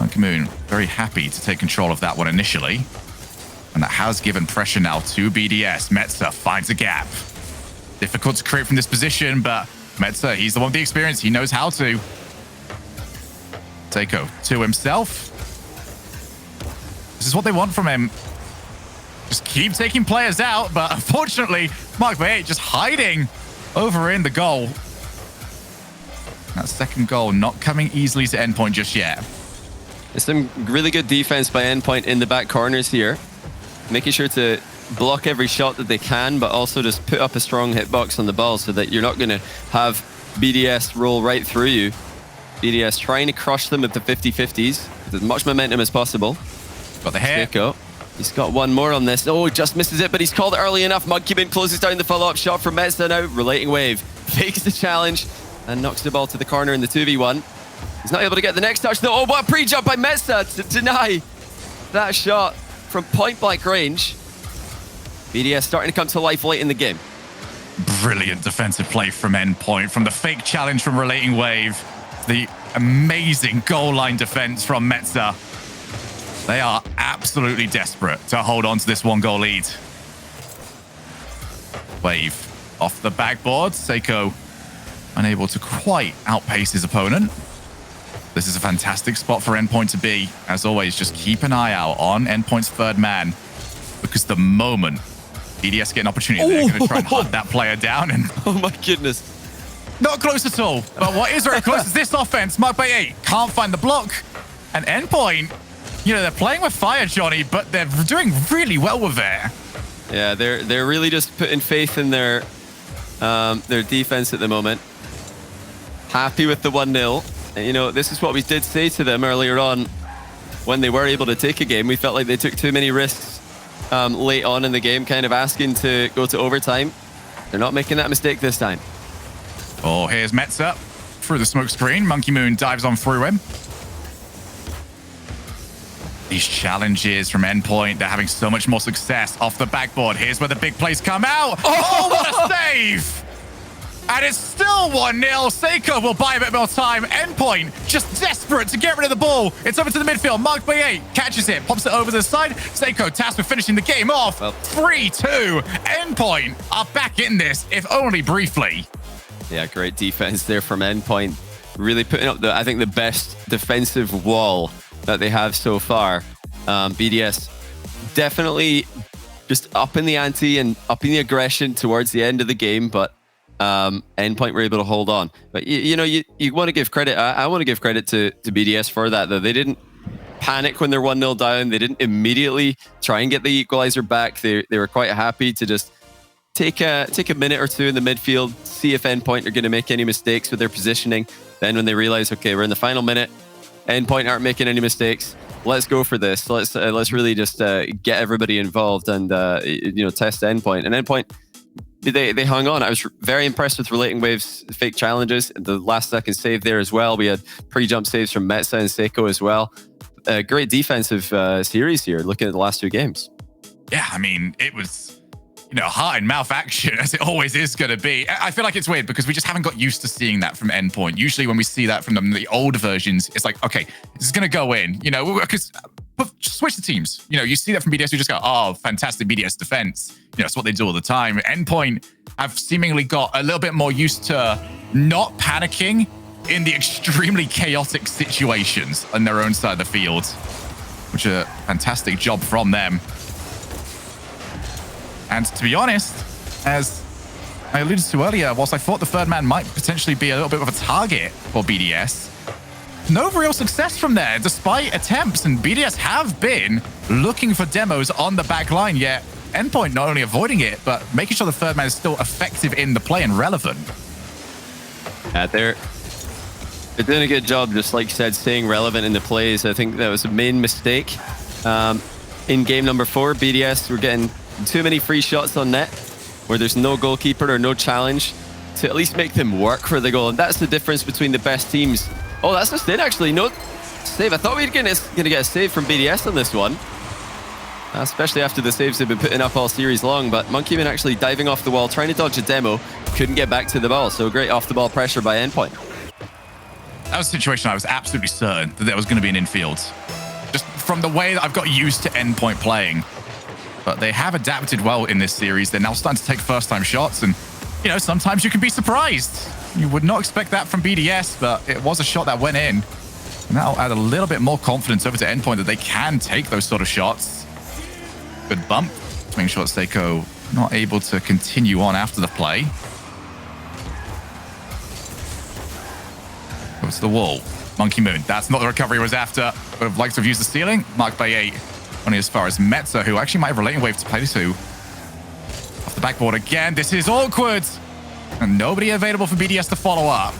Monkey Moon very happy to take control of that one initially. And that has given pressure now to BDS. Metza finds a gap. Difficult to create from this position, but Metza, he's the one with the experience. He knows how to. Seiko to himself. This is what they want from him. Just keep taking players out, but unfortunately, Mark Bay just hiding over in the goal. That second goal not coming easily to Endpoint just yet. There's some really good defense by Endpoint in the back corners here. Making sure to block every shot that they can, but also just put up a strong hitbox on the ball so that you're not going to have BDS roll right through you. BDS trying to crush them at the 50-50s with as much momentum as possible. Got the hit. Seiko, he's got one more on this. Oh, just misses it, but he's called it early enough. Monkey Moon closes down the follow-up shot from Metza now. Relating Wave fakes the challenge and knocks the ball to the corner in the 2v1. He's not able to get the next touch though. Oh, what a pre-jump by Metza to deny that shot from point-blank range. BDS starting to come to life late in the game. Brilliant defensive play from Endpoint. From the fake challenge from Relating Wave. The amazing goal line defense from Metza. They are absolutely desperate to hold on to this 1-goal lead. Wave off the backboard. Seiko unable to quite outpace his opponent. This is a fantastic spot for Endpoint to be. As always, just keep an eye out on Endpoint's third man, because the moment BDS get an opportunity, they're going to try and hunt that player down. And oh my goodness. Not close at all. But what is very close is this offense. Mark by 8 can't find the block. And Endpoint, you know, they're playing with fire, Johnny, but they're doing really well with it. Yeah, they're really just putting faith in their defense at the moment. Happy with the 1-0. You know, this is what we did say to them earlier on when they were able to take a game. We felt like they took too many risks late on in the game, kind of asking to go to overtime. They're not making that mistake this time. Oh, here's Metza through the smoke screen. Monkey Moon dives on through him. These challenges from Endpoint, they're having so much more success off the backboard. Here's where the big plays come out. Oh, what a save! And it's still 1-0. Seiko will buy a bit more time. Endpoint just desperate to get rid of the ball. It's over to the midfield. Mark by 8 catches it, pops it over to the side. Seiko tasked with finishing the game off. 3-2. Endpoint are back in this, if only briefly. Yeah, great defense there from Endpoint. Really putting up, I think, the best defensive wall that they have so far. BDS definitely just up in the ante and up in the aggression towards the end of the game, but Endpoint were able to hold on. But you know, you want to give credit. I want to give credit to BDS for that, though. They didn't panic when they're 1-0 down. They didn't immediately try and get the equalizer back. They were quite happy to just take a minute or two in the midfield, see if Endpoint are going to make any mistakes with their positioning. Then when they realize, okay, we're in the final minute, Endpoint aren't making any mistakes, let's go for this. Let's really just get everybody involved and you know, test Endpoint. And Endpoint, they hung on. I was very impressed with Relating Wave's fake challenges. The last second save there as well. We had pre-jump saves from Metza and Seiko as well. Great defensive series here, looking at the last 2 games. Yeah, I mean, it was, you know, heart and mouth action, as it always is going to be. I feel like it's weird because we just haven't got used to seeing that from Endpoint. Usually when we see that from them, the old versions, it's like, okay, this is going to go in, you know, because switch the teams. You know, you see that from BDS, you just go, oh, fantastic BDS defense. You know, it's what they do all the time. Endpoint have seemingly got a little bit more used to not panicking in the extremely chaotic situations on their own side of the field, which is a fantastic job from them. And to be honest, as I alluded to earlier, whilst I thought the third man might potentially be a little bit of a target for BDS, no real success from there, despite attempts. And BDS have been looking for demos on the back line, yet Endpoint not only avoiding it, but making sure the third man is still effective in the play and relevant. They're doing a good job, just like you said, staying relevant in the plays. I think that was a main mistake. In game number 4, BDS were getting too many free shots on net where there's no goalkeeper or no challenge to at least make them work for the goal. And that's the difference between the best teams. Oh, that's just it, actually. No save. I thought we were going to get a save from BDS on this one, especially after the saves they've been putting up all series long. But Monkey Man actually diving off the wall, trying to dodge a demo, couldn't get back to the ball. So great off-the-ball pressure by Endpoint. That was a situation I was absolutely certain that there was going to be an infield. Just from the way that I've got used to Endpoint playing. But they have adapted well in this series. They're now starting to take first-time shots. And, you know, sometimes you can be surprised. You would not expect that from BDS, but it was a shot that went in. And that'll add a little bit more confidence over to Endpoint that they can take those sort of shots. Good bump to make sure that Seiko not able to continue on after the play. Goes to the wall. Monkey Moon. That's not the recovery he was after. Would have liked to have used the ceiling. Marked by 8. Only as far as Metza, who actually might have relating wave to play to. Off the backboard again. This is awkward. And nobody available for BDS to follow up.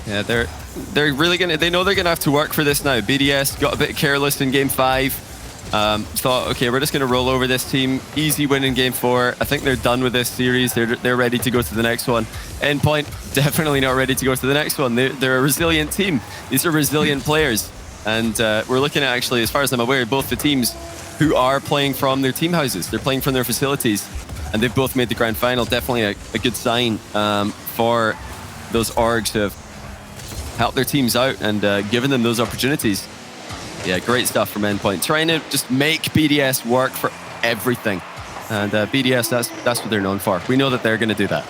Yeah, they're really gonna. They know they're gonna have to work for this now. BDS got a bit careless in game 5. Thought, okay, we're just gonna roll over this team. Easy win in game 4. I think they're done with this series. They're ready to go to the next one. Endpoint definitely not ready to go to the next one. They're a resilient team. These are resilient players, and we're looking at, actually, as far as I'm aware, both the teams who are playing from their team houses. They're playing from their facilities, and they've both made the grand final. Definitely a good sign for those orgs who have helped their teams out and given them those opportunities. Yeah, great stuff from Endpoint. Trying to just make BDS work for everything. And BDS, that's what they're known for. We know that they're going to do that.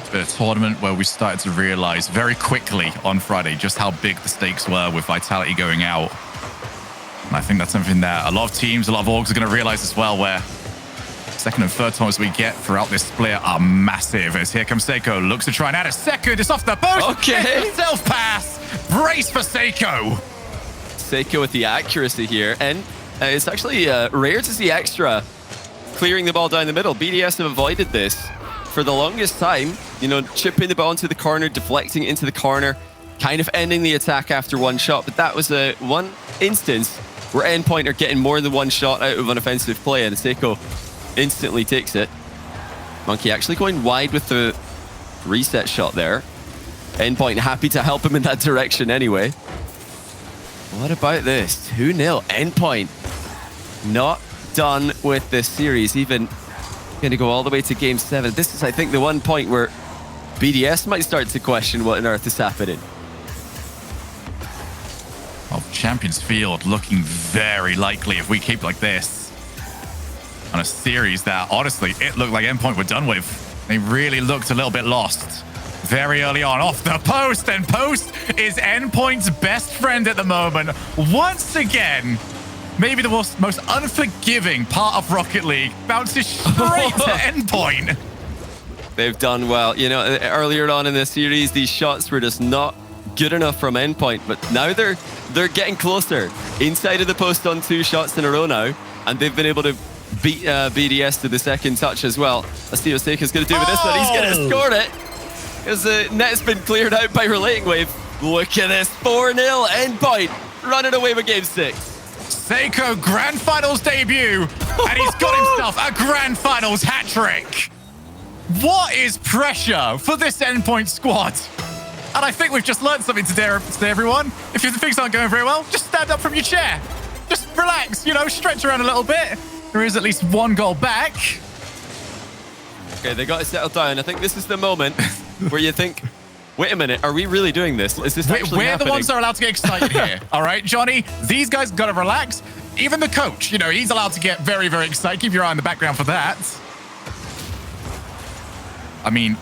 It's been a tournament where we started to realize very quickly on Friday just how big the stakes were with Vitality going out. And I think that's something that a lot of teams, a lot of orgs are going to realize as well, where second and third times we get throughout this split are massive. As here comes Seiko, looks to try and add a second. It's off the post. Okay. Self-pass. Brace for Seiko. Seiko with the accuracy here. And it's actually rare to see Extra clearing the ball down the middle. BDS have avoided this for the longest time. You know, chipping the ball into the corner, deflecting it into the corner, kind of ending the attack after one shot. But that was one instance where Endpoint are getting more than one shot out of an offensive play, and Seiko instantly takes it. Monkey actually going wide with the reset shot there. Endpoint happy to help him in that direction anyway. What about this? 2-0. Endpoint not done with this series, even going to go all the way to game 7. This is, I think, the one point where BDS might start to question what on earth is happening. Well, Champions Field looking very likely if we keep like this on a series that, honestly, it looked like Endpoint were done with. They really looked a little bit lost very early on. Off the post, and post is Endpoint's best friend at the moment. Once again, maybe the most unforgiving part of Rocket League bounces straight to Endpoint. They've done well. You know, earlier on in this series, these shots were just not good enough from Endpoint, but now they're getting closer. Inside of the post on 2 shots in a row now, and they've been able to beat BDS to the second touch as well. Let's see what Seiko's going to do with this one. He's going to score it because the net's been cleared out by Relating Wave. Look at this, 4-0 Endpoint running away with game 6. Seiko Grand Finals debut, and he's got himself a Grand Finals hat trick. What is pressure for this Endpoint squad? And I think we've just learned something today, everyone. If the things aren't going very well, just stand up from your chair. Just relax, you know, stretch around a little bit. There is at least one goal back. Okay, they got to settle down. I think this is the moment where you think, wait a minute, are we really doing this? Is this actually happening? We're the ones that are allowed to get excited here. All right, Johnny? These guys got to relax. Even the coach, you know, he's allowed to get very, very excited. Keep your eye on the background for that. I mean,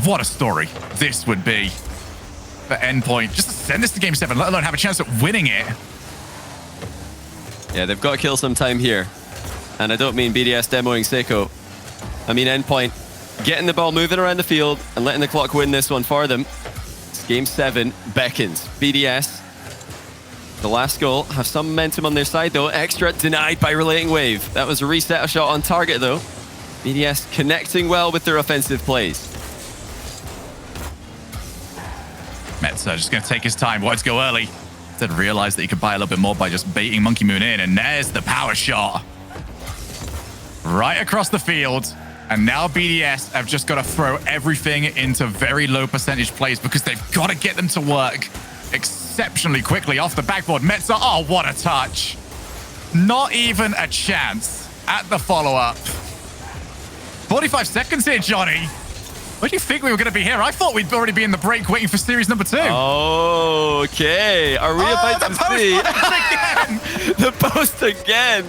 what a story this would be for Endpoint. Just to send this to game 7, let alone have a chance at winning it. Yeah, they've got to kill some time here. And I don't mean BDS demoing Seiko. I mean Endpoint getting the ball moving around the field and letting the clock win this one for them. It's game 7 beckons. BDS, the last goal, have some momentum on their side though. Extra denied by Relating Wave. That was a reset shot on target though. BDS connecting well with their offensive plays. Meta just going to take his time. Wanted to go early. Instead realized that he could buy a little bit more by just baiting Monkey Moon in. And there's the power shot. Right across the field. And now BDS have just got to throw everything into very low percentage plays because they've got to get them to work exceptionally quickly off the backboard. Metza, oh, what a touch. Not even a chance at the follow-up. 45 seconds here, Johnny. Where do you think we were going to be here? I thought we'd already be in the break waiting for series number 2. Okay. Are we about to see again? the post again?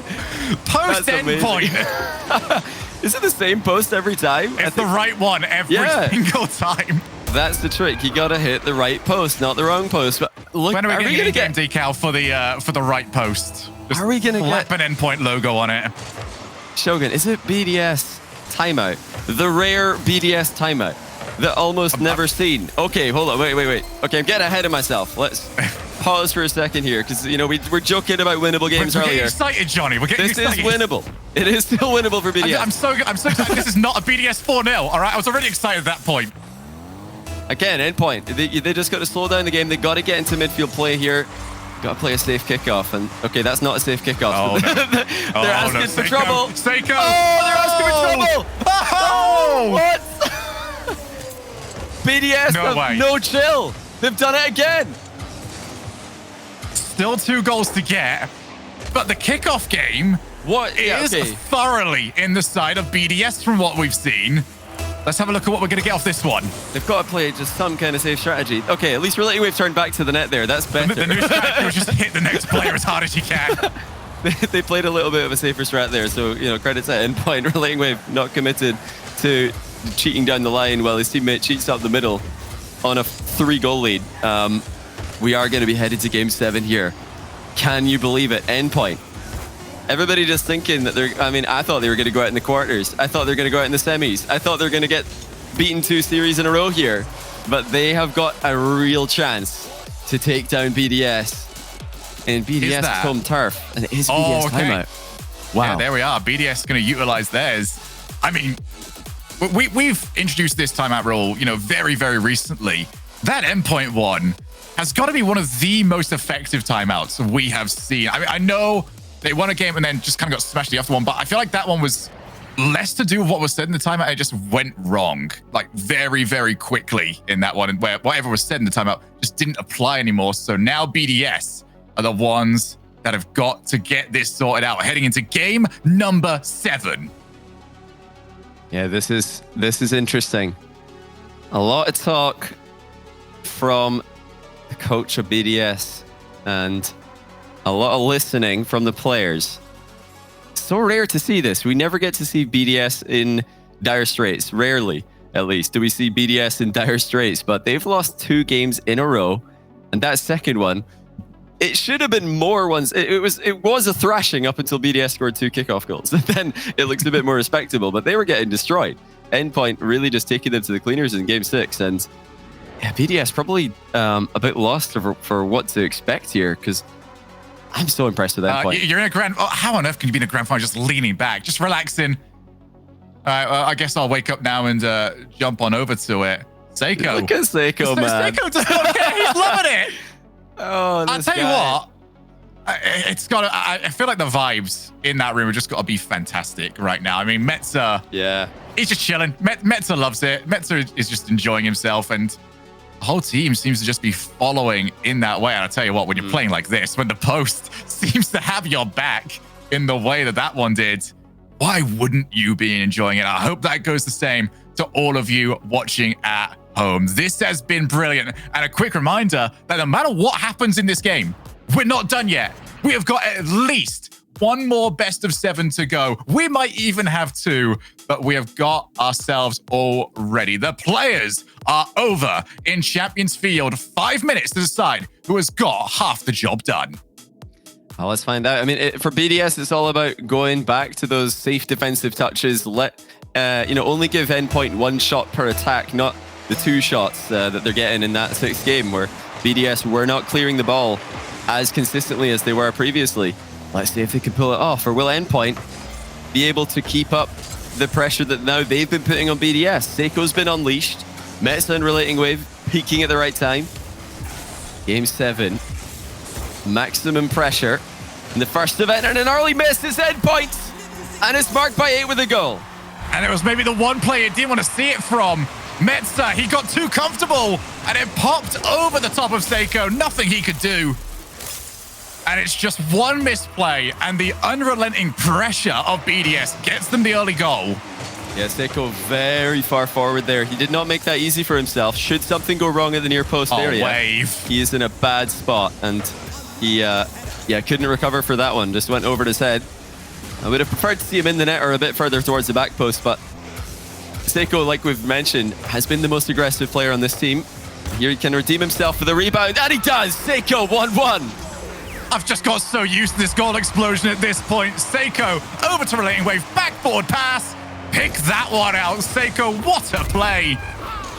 Post endpoint. Is it the same post every time? It's the right one every single time. That's the trick. You gotta hit the right post, not the wrong post. But look, when are we going to get a decal for the right post? Just are we gonna slap an endpoint logo on it? Shogun, is it BDS timeout? The rare BDS timeout that almost never seen. Okay, hold on, wait. Okay, I'm getting ahead of myself. Let's pause for a second here because we're joking about winnable games earlier. We're getting excited, Johnny. We're getting excited. This is winnable. It is still winnable for BDS. I'm so excited. This is not a BDS 4-0. All right, I was already excited at that point. Again, endpoint. They just got to slow down the game. They got to get into midfield play here. Got to play a safe kickoff. And okay, that's not a safe kickoff. Oh, no. They're asking for trouble. Seiko. Oh, they're asking for trouble. Oh! What? BDS no chill. They've done it again. Still 2 goals to get, but the kickoff game is thoroughly in the side of BDS from what we've seen. Let's have a look at what we're going to get off this one. They've got to play just some kind of safe strategy. Okay, at least Relating Wave turned back to the net there. That's better. The new strategy was just hit the next player as hard as you can. They played a little bit of a safer strat there, so credits at Endpoint. Relating Wave not committed to cheating down the line while his teammate cheats up the middle on a 3-goal lead. We are going to be headed to Game 7 here. Can you believe it? Endpoint. Everybody just thinking that I thought they were going to go out in the quarters. I thought they were going to go out in the semis. I thought they were going to get beaten 2 series in a row here. But they have got a real chance to take down BDS. And BDS home turf. And it is BDS timeout. Wow. Yeah, there we are. BDS is going to utilize theirs. I mean, we've introduced this timeout rule, very, very recently. That endpoint one has got to be one of the most effective timeouts we have seen. I mean, I know they won a game and then just kind of got smashed the other one, but I feel like that one was less to do with what was said in the timeout. It just went wrong, like very, very quickly in that one, and where whatever was said in the timeout just didn't apply anymore. So now BDS are the ones that have got to get this sorted out, heading into game number 7. Yeah, this is interesting. A lot of talk from the coach of BDS and a lot of listening from the players. So rare to see this. We never get to see BDS in dire straits. Rarely, at least, do we see BDS in dire straits. But they've lost 2 games in a row. And that second one, it should have been more ones. It was a thrashing up until BDS scored 2 kickoff goals. And then it looks a bit more respectable. But they were getting destroyed. Endpoint really just taking them to the cleaners in Game 6. And yeah, BDS probably a bit lost for what to expect here, because I'm so impressed with Endpoint. You're in a grand... how on earth can you be in a grand final just leaning back, just relaxing? All right, well, I guess I'll wake up now and jump on over to it. Seiko. Look at Seiko, man. Seiko just don't care. He's loving it. Oh, I'll tell you what. It's got. I feel like the vibes in that room have just got to be fantastic right now. I mean, Metza. Yeah. He's just chilling. Metza loves it. Metza is just enjoying himself, and the whole team seems to just be following in that way. And I'll tell you what, when you're playing like this, when the post seems to have your back in the way that one did, why wouldn't you be enjoying it? I hope that goes the same to all of you watching at home. This has been brilliant. And a quick reminder that no matter what happens in this game, we're not done yet. We have got at least 1 more best of 7 to go. We might even have 2, but we have got ourselves all ready. The players are over in Champions Field. 5 minutes to decide who has got half the job done. Well, let's find out. I mean, for BDS, it's all about going back to those safe defensive touches. Only give Endpoint 1 shot per attack, not the 2 shots that they're getting in that 6th game, where BDS were not clearing the ball as consistently as they were previously. Let's see if they can pull it off. Or will Endpoint be able to keep up the pressure that now they've been putting on BDS? Seiko's been unleashed. Metza and Relating Wave peaking at the right time. Game 7. Maximum pressure in the first event, and an early miss is Endpoint. And it's marked by 8 with a goal. And it was maybe the one player you didn't want to see it from. Metza, he got too comfortable, and it popped over the top of Seiko. Nothing he could do. And it's just one misplay, and the unrelenting pressure of BDS gets them the early goal. Yeah, Seiko very far forward there. He did not make that easy for himself. Should something go wrong at the near post area, wave. He is in a bad spot, and he couldn't recover for that one. Just went over his head. I would have preferred to see him in the net or a bit further towards the back post, but Seiko, like we've mentioned, has been the most aggressive player on this team. Here he can redeem himself with a rebound, and he does! Seiko 1-1. I've just got so used to this goal explosion at this point. Seiko over to Relating Wave, backboard pass. Pick that one out, Seiko. What a play.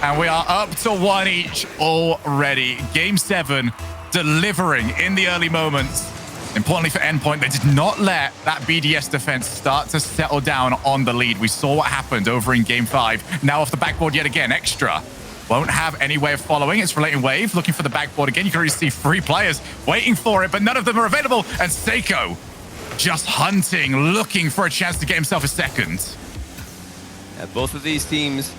And we are up to 1 each already. Game 7, delivering in the early moments. Importantly for Endpoint, they did not let that BDS defense start to settle down on the lead. We saw what happened over in Game 5. Now off the backboard yet again, Extra. Won't have any way of following. It's Relating Wave looking for the backboard again. You can already see 3 players waiting for it, but none of them are available. And Seiko just hunting, looking for a chance to get himself a second. Yeah, both of these teams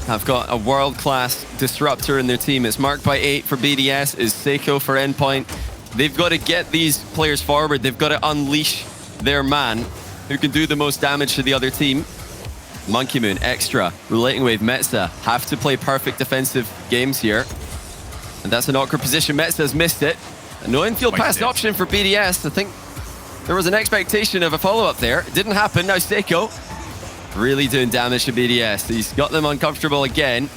have got a world-class disruptor in their team. It's marked by 8 for BDS, is Seiko for Endpoint. They've got to get these players forward. They've got to unleash their man who can do the most damage to the other team. Monkey Moon, Extra, Relating Wave, Metza have to play perfect defensive games here. And that's an awkward position. Metza's missed it. No infield pass option for BDS. I think there was an expectation of a follow-up there. It didn't happen. Now Seiko really doing damage to BDS. He's got them uncomfortable again.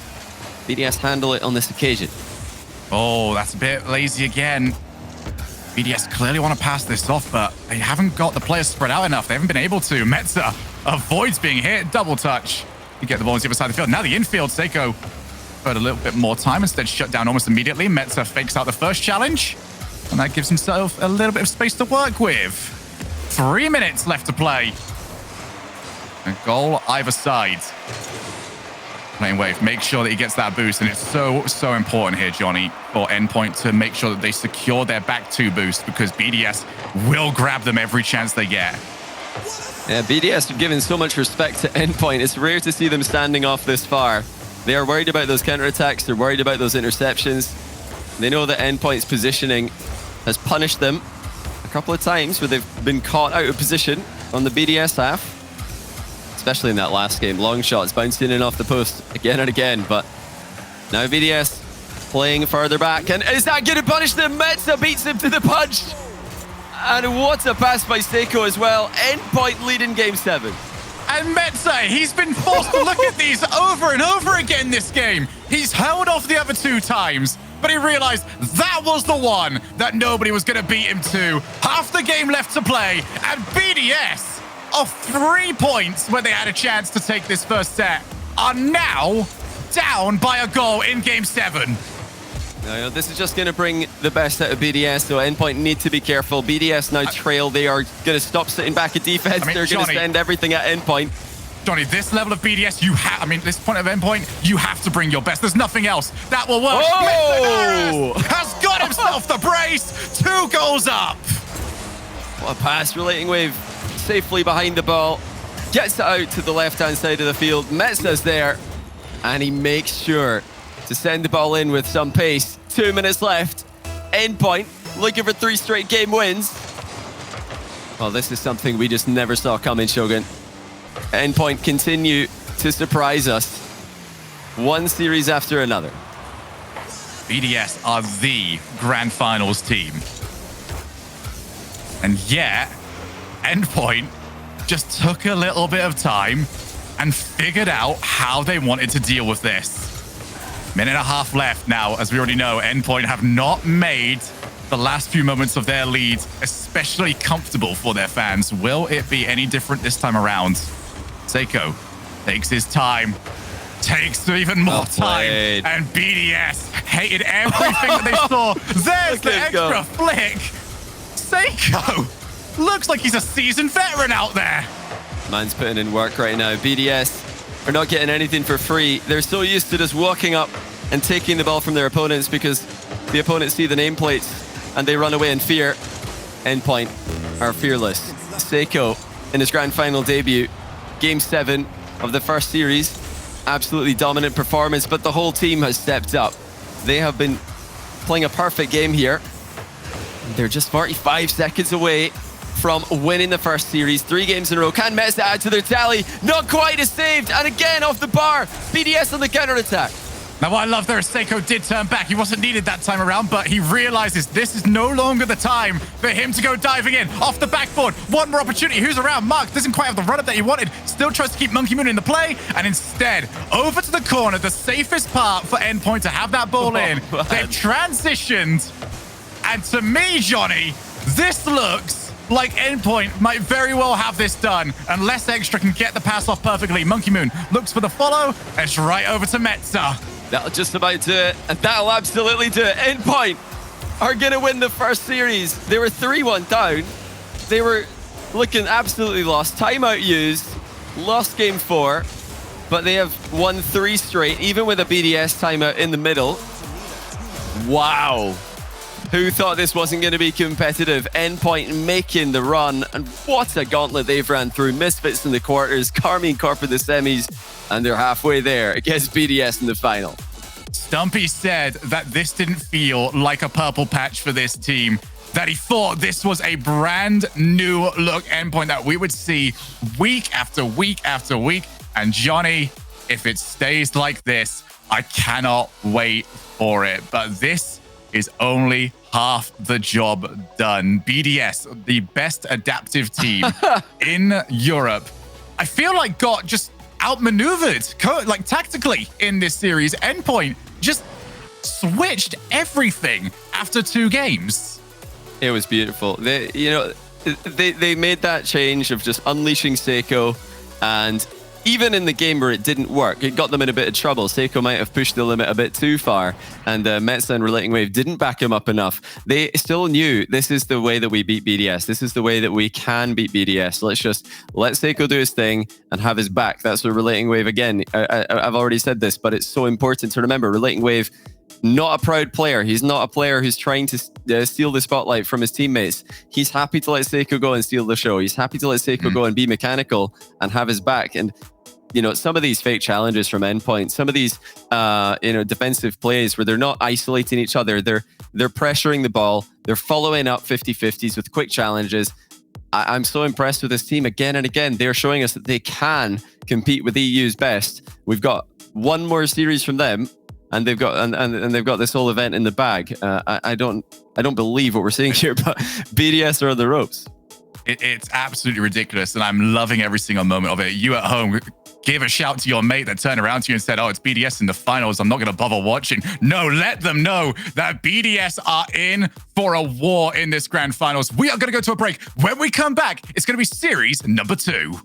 BDS handle it on this occasion. Oh, that's a bit lazy again. BDS clearly want to pass this off, but they haven't got the players spread out enough. They haven't been able to. Metza avoids being hit. Double touch. You get the ball on the other side of the field. Now the infield, Seiko got a little bit more time. Instead, shut down almost immediately. Metza fakes out the first challenge, and that gives himself a little bit of space to work with. 3 minutes left to play. A goal either side. Playing Wave, make sure that he gets that boost, and it's so important here, Johnny, for Endpoint to make sure that they secure their back 2 boost, because BDS will grab them every chance they get. Yeah, BDS have given so much respect to Endpoint. It's rare to see them standing off this far. They are worried about those counterattacks. They're worried about those interceptions. They know that Endpoint's positioning has punished them a couple of times where they've been caught out of position on the BDS half. Especially in that last game. Long shots bouncing in off the post again and again. But now BDS playing further back. And is that going to punish them? Metza beats him to the punch. And what a pass by Seiko as well. Endpoint lead in Game 7. And Metza, he's been forced to look at these over and over again this game. He's held off the other 2 times, but he realized that was the one that nobody was going to beat him to. Half the game left to play, and BDS, of 3 points where they had a chance to take this first set, are now down by a goal in Game 7. No, this is just going to bring the best out of BDS, so Endpoint need to be careful. BDS now trail. They are going to stop sitting back at defense. They're going to send everything at Endpoint. Johnny, this level of BDS, this point of Endpoint, you have to bring your best. There's nothing else that will work. Oh! Has got himself the brace. 2 goals up. What a pass. Relating Wave safely behind the ball. Gets it out to the left-hand side of the field. Metza's there. And he makes sure to send the ball in with some pace. 2 minutes left. Endpoint looking for 3 straight game wins. Well, this is something we just never saw coming, Shogun. Endpoint continue to surprise us. One series after another. BDS are the Grand Finals team. And yet, Endpoint just took a little bit of time and figured out how they wanted to deal with this. Minute and a half left now. As we already know, Endpoint have not made the last few moments of their lead especially comfortable for their fans. Will it be any different this time around? Seiko takes his time, takes even more time, and BDS hated everything that they saw. There's the extra flick. Seiko looks like he's a seasoned veteran out there. Man's putting in work right now. BDS are not getting anything for free. They're so used to just walking up and taking the ball from their opponents because The opponents see the nameplates and they run away in fear. Endpoint are fearless. Seiko in his grand final debut, game 7 of the first series. Absolutely dominant performance, but the whole team has stepped up. They have been playing a perfect game here. They're just 45 seconds away from winning the first series. 3 games in a row. Can Metz add to their tally? Not quite as saved. And again off the bar. BDS on the counter-attack. Now, what I love there is Seiko did turn back. He wasn't needed that time around, but he realizes this is no longer the time for him to go diving in. Off the backboard, one more opportunity. Who's around? Mark doesn't quite have the run-up that he wanted. Still tries to keep Monkey Moon in the play, and instead, over to the corner, the safest part for Endpoint to have that ball in. They've transitioned, and to me, Johnny, this looks like Endpoint might very well have this done, unless Extra can get the pass off perfectly. Monkey Moon looks for the follow, and it's right over to Metza. That'll just about do it, and that'll absolutely do it. Endpoint are going to win the first series. They were 3-1 down. They were looking absolutely lost. Timeout used, lost game 4, but they have won 3 straight, even with a BDS timeout in the middle. Wow. Who thought this wasn't going to be competitive? Endpoint making the run, and what a gauntlet they've ran through. Misfits in the quarters, Carmine Corp in the semis, and they're halfway there against BDS in the final. Stumpy said that this didn't feel like a purple patch for this team, that he thought this was a brand new look Endpoint that we would see week after week after week. And Johnny, if it stays like this, I cannot wait for it. But this is only half the job done. BDS, the best adaptive team in Europe, I feel like got just outmaneuvered, like tactically in this series. Endpoint just switched everything after 2 games. It was beautiful. They made that change of just unleashing Seiko, and even in the game where it didn't work, it got them in a bit of trouble. Seiko might have pushed the limit a bit too far, and Metza and Relating Wave didn't back him up enough. They still knew this is the way that we beat BDS. This is the way that we can beat BDS. Let's just let Seiko do his thing and have his back. That's what Relating Wave, again, I've already said this, but it's so important to remember. Relating Wave, not a proud player. He's not a player who's trying to steal the spotlight from his teammates. He's happy to let Seiko go and steal the show. He's happy to let Seiko go and be mechanical and have his back. And some of these fake challenges from Endpoint, some of these, defensive plays where they're not isolating each other, they're pressuring the ball, they're following up 50-50s with quick challenges. I'm so impressed with this team again and again. They're showing us that they can compete with EU's best. We've got one more series from them, and they've got and they've got this whole event in the bag. I don't believe what we're seeing here, but BDS are on the ropes. It's absolutely ridiculous, and I'm loving every single moment of it. You at home, give a shout to your mate that turned around to you and said, oh, it's BDS in the finals. I'm not going to bother watching. No, let them know that BDS are in for a war in this grand finals. We are going to go to a break. When we come back, it's going to be series number 2.